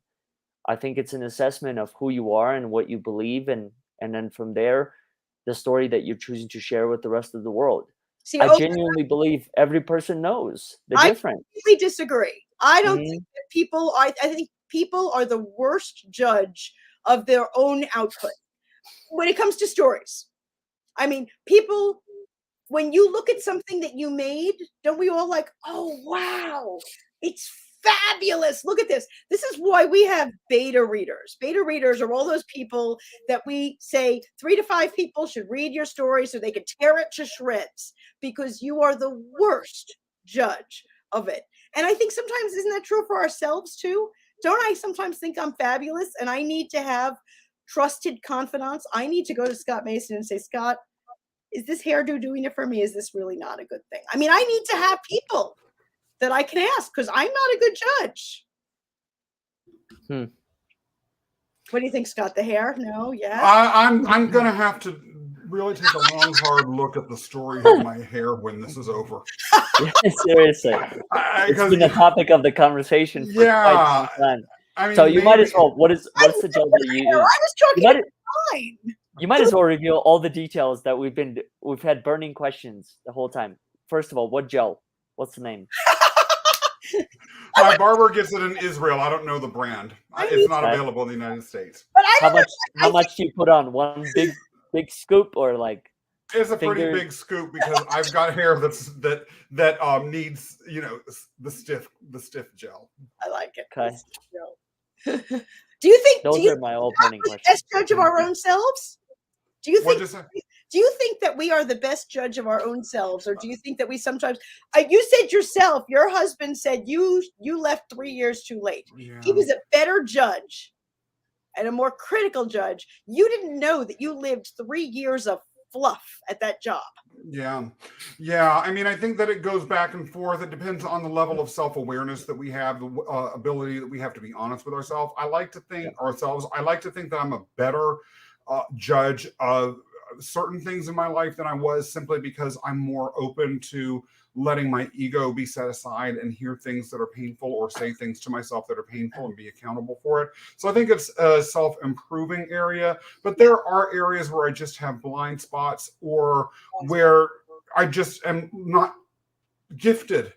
I think it's an assessment of who you are and what you believe, and then from there, the story that you're choosing to share with the rest of the world. See, I genuinely believe every person knows the difference. I completely disagree. I don't think that people are. I think people are the worst judge of their own output when it comes to stories. I mean, people, when you look at something that you made, don't we all like, oh, wow, it's fabulous. Look at this. This is why we have beta readers. Beta readers are all those people that we say 3 to 5 people should read your story so they can tear it to shreds, because you are the worst judge of it. And I think sometimes, isn't that true for ourselves too? Don't I sometimes think I'm fabulous and I need to have trusted confidants? I need to go to Scott Mason and say, Scott, is this hairdo doing it for me? Is this really not a good thing? I mean, I need to have people that I can ask, because I'm not a good judge. What do you think, Scott? The hair? No? Yeah? I'm going to have to really take a long, hard look at the story of my hair when this is over. Seriously. It's been a topic of the conversation for quite some time. I mean, so you might as well, what's the gel that you use? I was talking fine. You might as well reveal all the details that we've had burning questions the whole time. First of all, what gel? What's the name? My barber gets it in Israel. I don't know the brand. It's not available in the United States. But I how much do you put on? One big scoop, or like? It's a pretty big scoop, because I've got hair that needs the stiff gel. I like it. Okay. Do you think those are my all burning questions? Best judge of our own selves? Do you think? What'd you say? Do you think that we are the best judge of our own selves, or do you think that we sometimes? You said yourself, your husband said you left 3 years too late. Yeah. He was a better judge and a more critical judge. You didn't know that you lived 3 years of fluff at that job. Yeah. I mean, I think that it goes back and forth. It depends on the level of self-awareness that we have, the ability that we have to be honest with ourselves. I like to think that I'm a better judge of certain things in my life than I was, simply because I'm more open to letting my ego be set aside and hear things that are painful, or say things to myself that are painful, and be accountable for it. So I think it's a self-improving area, but there are areas where I just have blind spots, or where I just am not gifted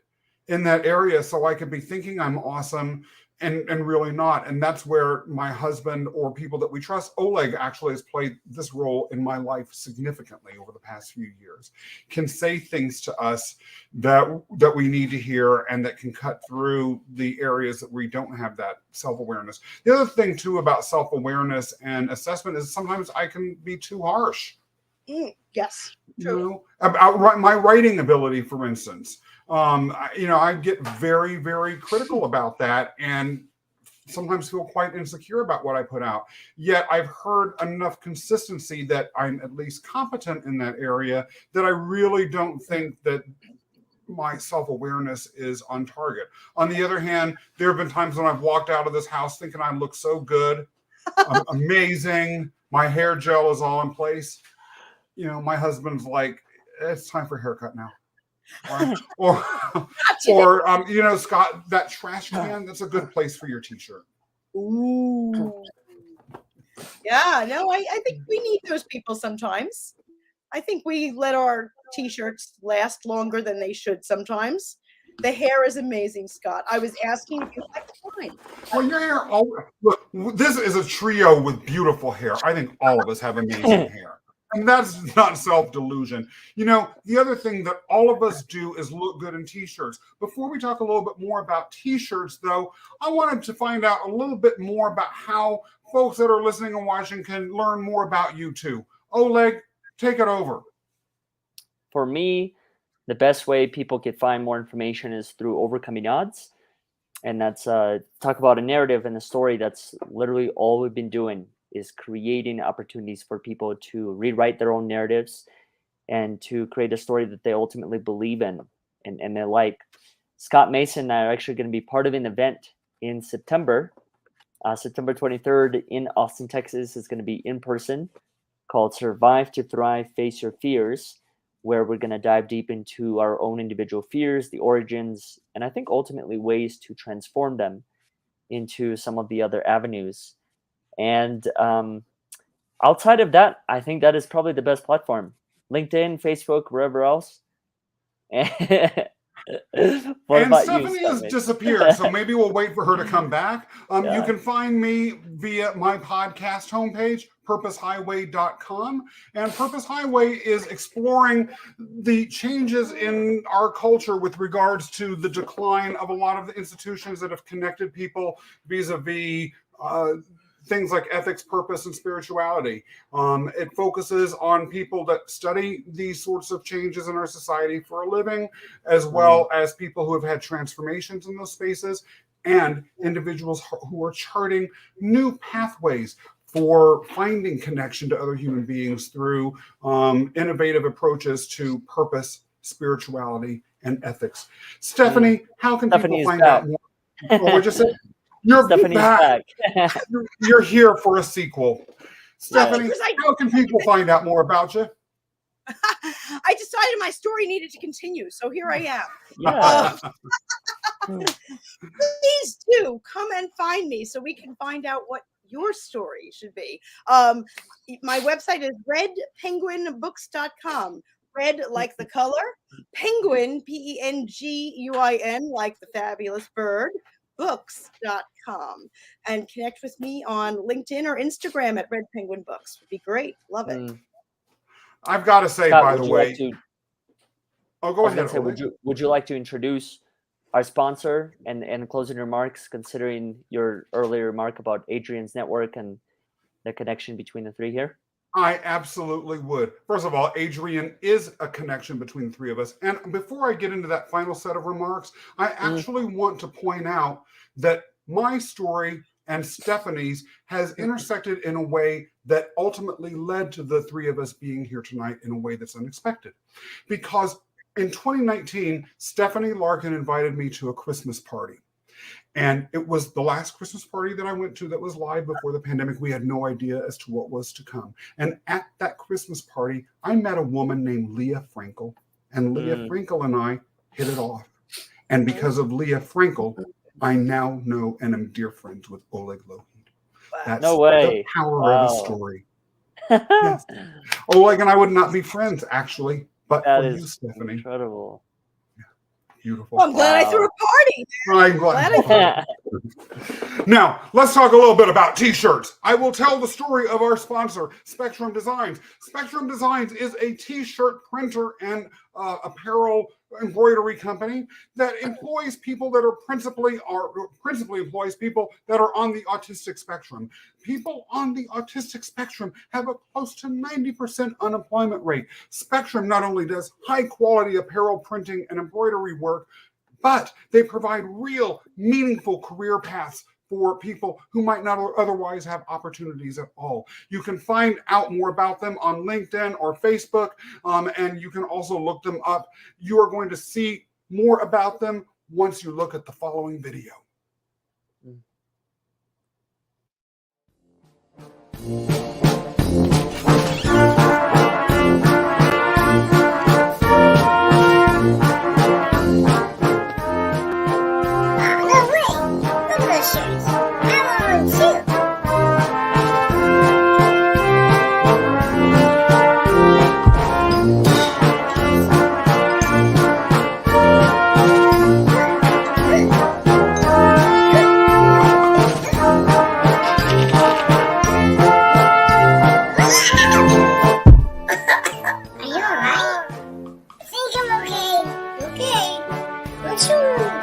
in that area. So I could be thinking I'm awesome and really not. And that's where my husband, or people that we trust, Oleg actually has played this role in my life significantly over the past few years, can say things to us that we need to hear, and that can cut through the areas that we don't have that self-awareness. The other thing too about self-awareness and assessment is sometimes I can be too harsh. Yes, true. About my writing ability, for instance. I get very, very critical about that. And sometimes feel quite insecure about what I put out. Yet I've heard enough consistency that I'm at least competent in that area that I really don't think that my self-awareness is on target. On the other hand, there have been times when I've walked out of this house thinking I look so good, I'm amazing, my hair gel is all in place. You know, my husband's like, it's time for a haircut now. Or you know, Scott, that trash can, that's a good place for your t-shirt. Ooh. Yeah, no, I think we need those people sometimes. I think we let our t-shirts last longer than they should sometimes. The hair is amazing, Scott. I was asking if you liked mine. Well, your hair, look, this is a trio with beautiful hair. I think all of us have amazing hair. And that's not self-delusion. You know, the other thing that all of us do is look good in t-shirts. Before we talk a little bit more about t-shirts, though, I wanted to find out a little bit more about how folks that are listening and watching can learn more about you two. Oleg, take it over. For me, the best way people can find more information is through Overcoming Odds. And that's talk about a narrative and a story. That's literally all we've been doing, is creating opportunities for people to rewrite their own narratives and to create a story that they ultimately believe in and they like. Scott Mason and I are actually going to be part of an event in September. September 23rd in Austin, Texas is going to be in person, called Survive to Thrive, Face Your Fears, where we're going to dive deep into our own individual fears, the origins, and I think ultimately ways to transform them into some of the other avenues. And outside of that, I think that is probably the best platform. LinkedIn, Facebook, wherever else. What And about Stephanie you, has Stephanie? disappeared, so maybe we'll wait for her to come back. You Yeah. can find me via my podcast homepage, purposehighway.com. And Purpose Highway is exploring the changes in our culture with regards to the decline of a lot of the institutions that have connected people vis-a-vis things like ethics, purpose, and spirituality. It focuses on people that study these sorts of changes in our society for a living, as well as people who have had transformations in those spaces, and individuals who are charting new pathways for finding connection to other human beings through innovative approaches to purpose, spirituality, and ethics. Stephanie, how can Stephanie people is find out back. more? Oh, I just said, you're Stephanie's back. back. You're here for a sequel. Stephanie, because I- how can people find out more about you? I decided my story needed to continue, so here I am. Yeah. Please do come and find me so we can find out what your story should be. My website is redpenguinbooks.com. Red like the color, penguin, Penguin, like the fabulous bird, books.com. And connect with me on LinkedIn or Instagram at Red Penguin Books. Would be great. Love it. I've got to say, Scott, by would the you way, like to, oh, go I was ahead. going to say, Oleg. would you like to introduce our sponsor and closing remarks, considering your earlier remark about Adrian's network and the connection between the three here? I absolutely would. First of all, Adrian is a connection between the three of us. And before I get into that final set of remarks, I actually want to point out that my story and Stephanie's has intersected in a way that ultimately led to the three of us being here tonight in a way that's unexpected. Because in 2019, Stephanie Larkin invited me to a Christmas party. And it was the last Christmas party that I went to that was live before the pandemic. We had no idea as to what was to come. And at that Christmas party, I met a woman named Leah Frankel. And Leah Frankel and I hit it off. And because of Leah Frankel, I now know and am dear friends with Oleg Lohid. That's No way. the power of a story. Yes. Oleg and I would not be friends, actually, but That for is you, Stephanie. incredible. Beautiful. Well, I'm glad I threw a party. I'm glad. Now, let's talk a little bit about t-shirts. I will tell the story of our sponsor, Spectrum Designs. Spectrum Designs is a t-shirt printer and apparel embroidery company that employs people that are principally employs people that are on the autistic spectrum. People on the autistic spectrum have a close to 90% unemployment rate. Spectrum not only does high quality apparel printing and embroidery work, but they provide real, meaningful career paths for people who might not otherwise have opportunities at all. You can find out more about them on LinkedIn or Facebook, and you can also look them up. You are going to see more about them once you look at the following video.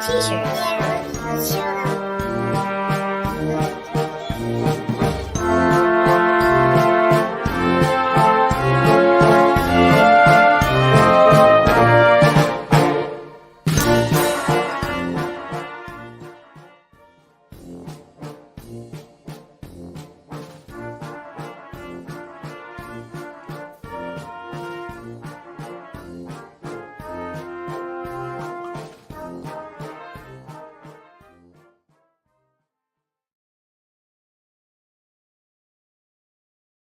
T-shirt. Yeah, let's show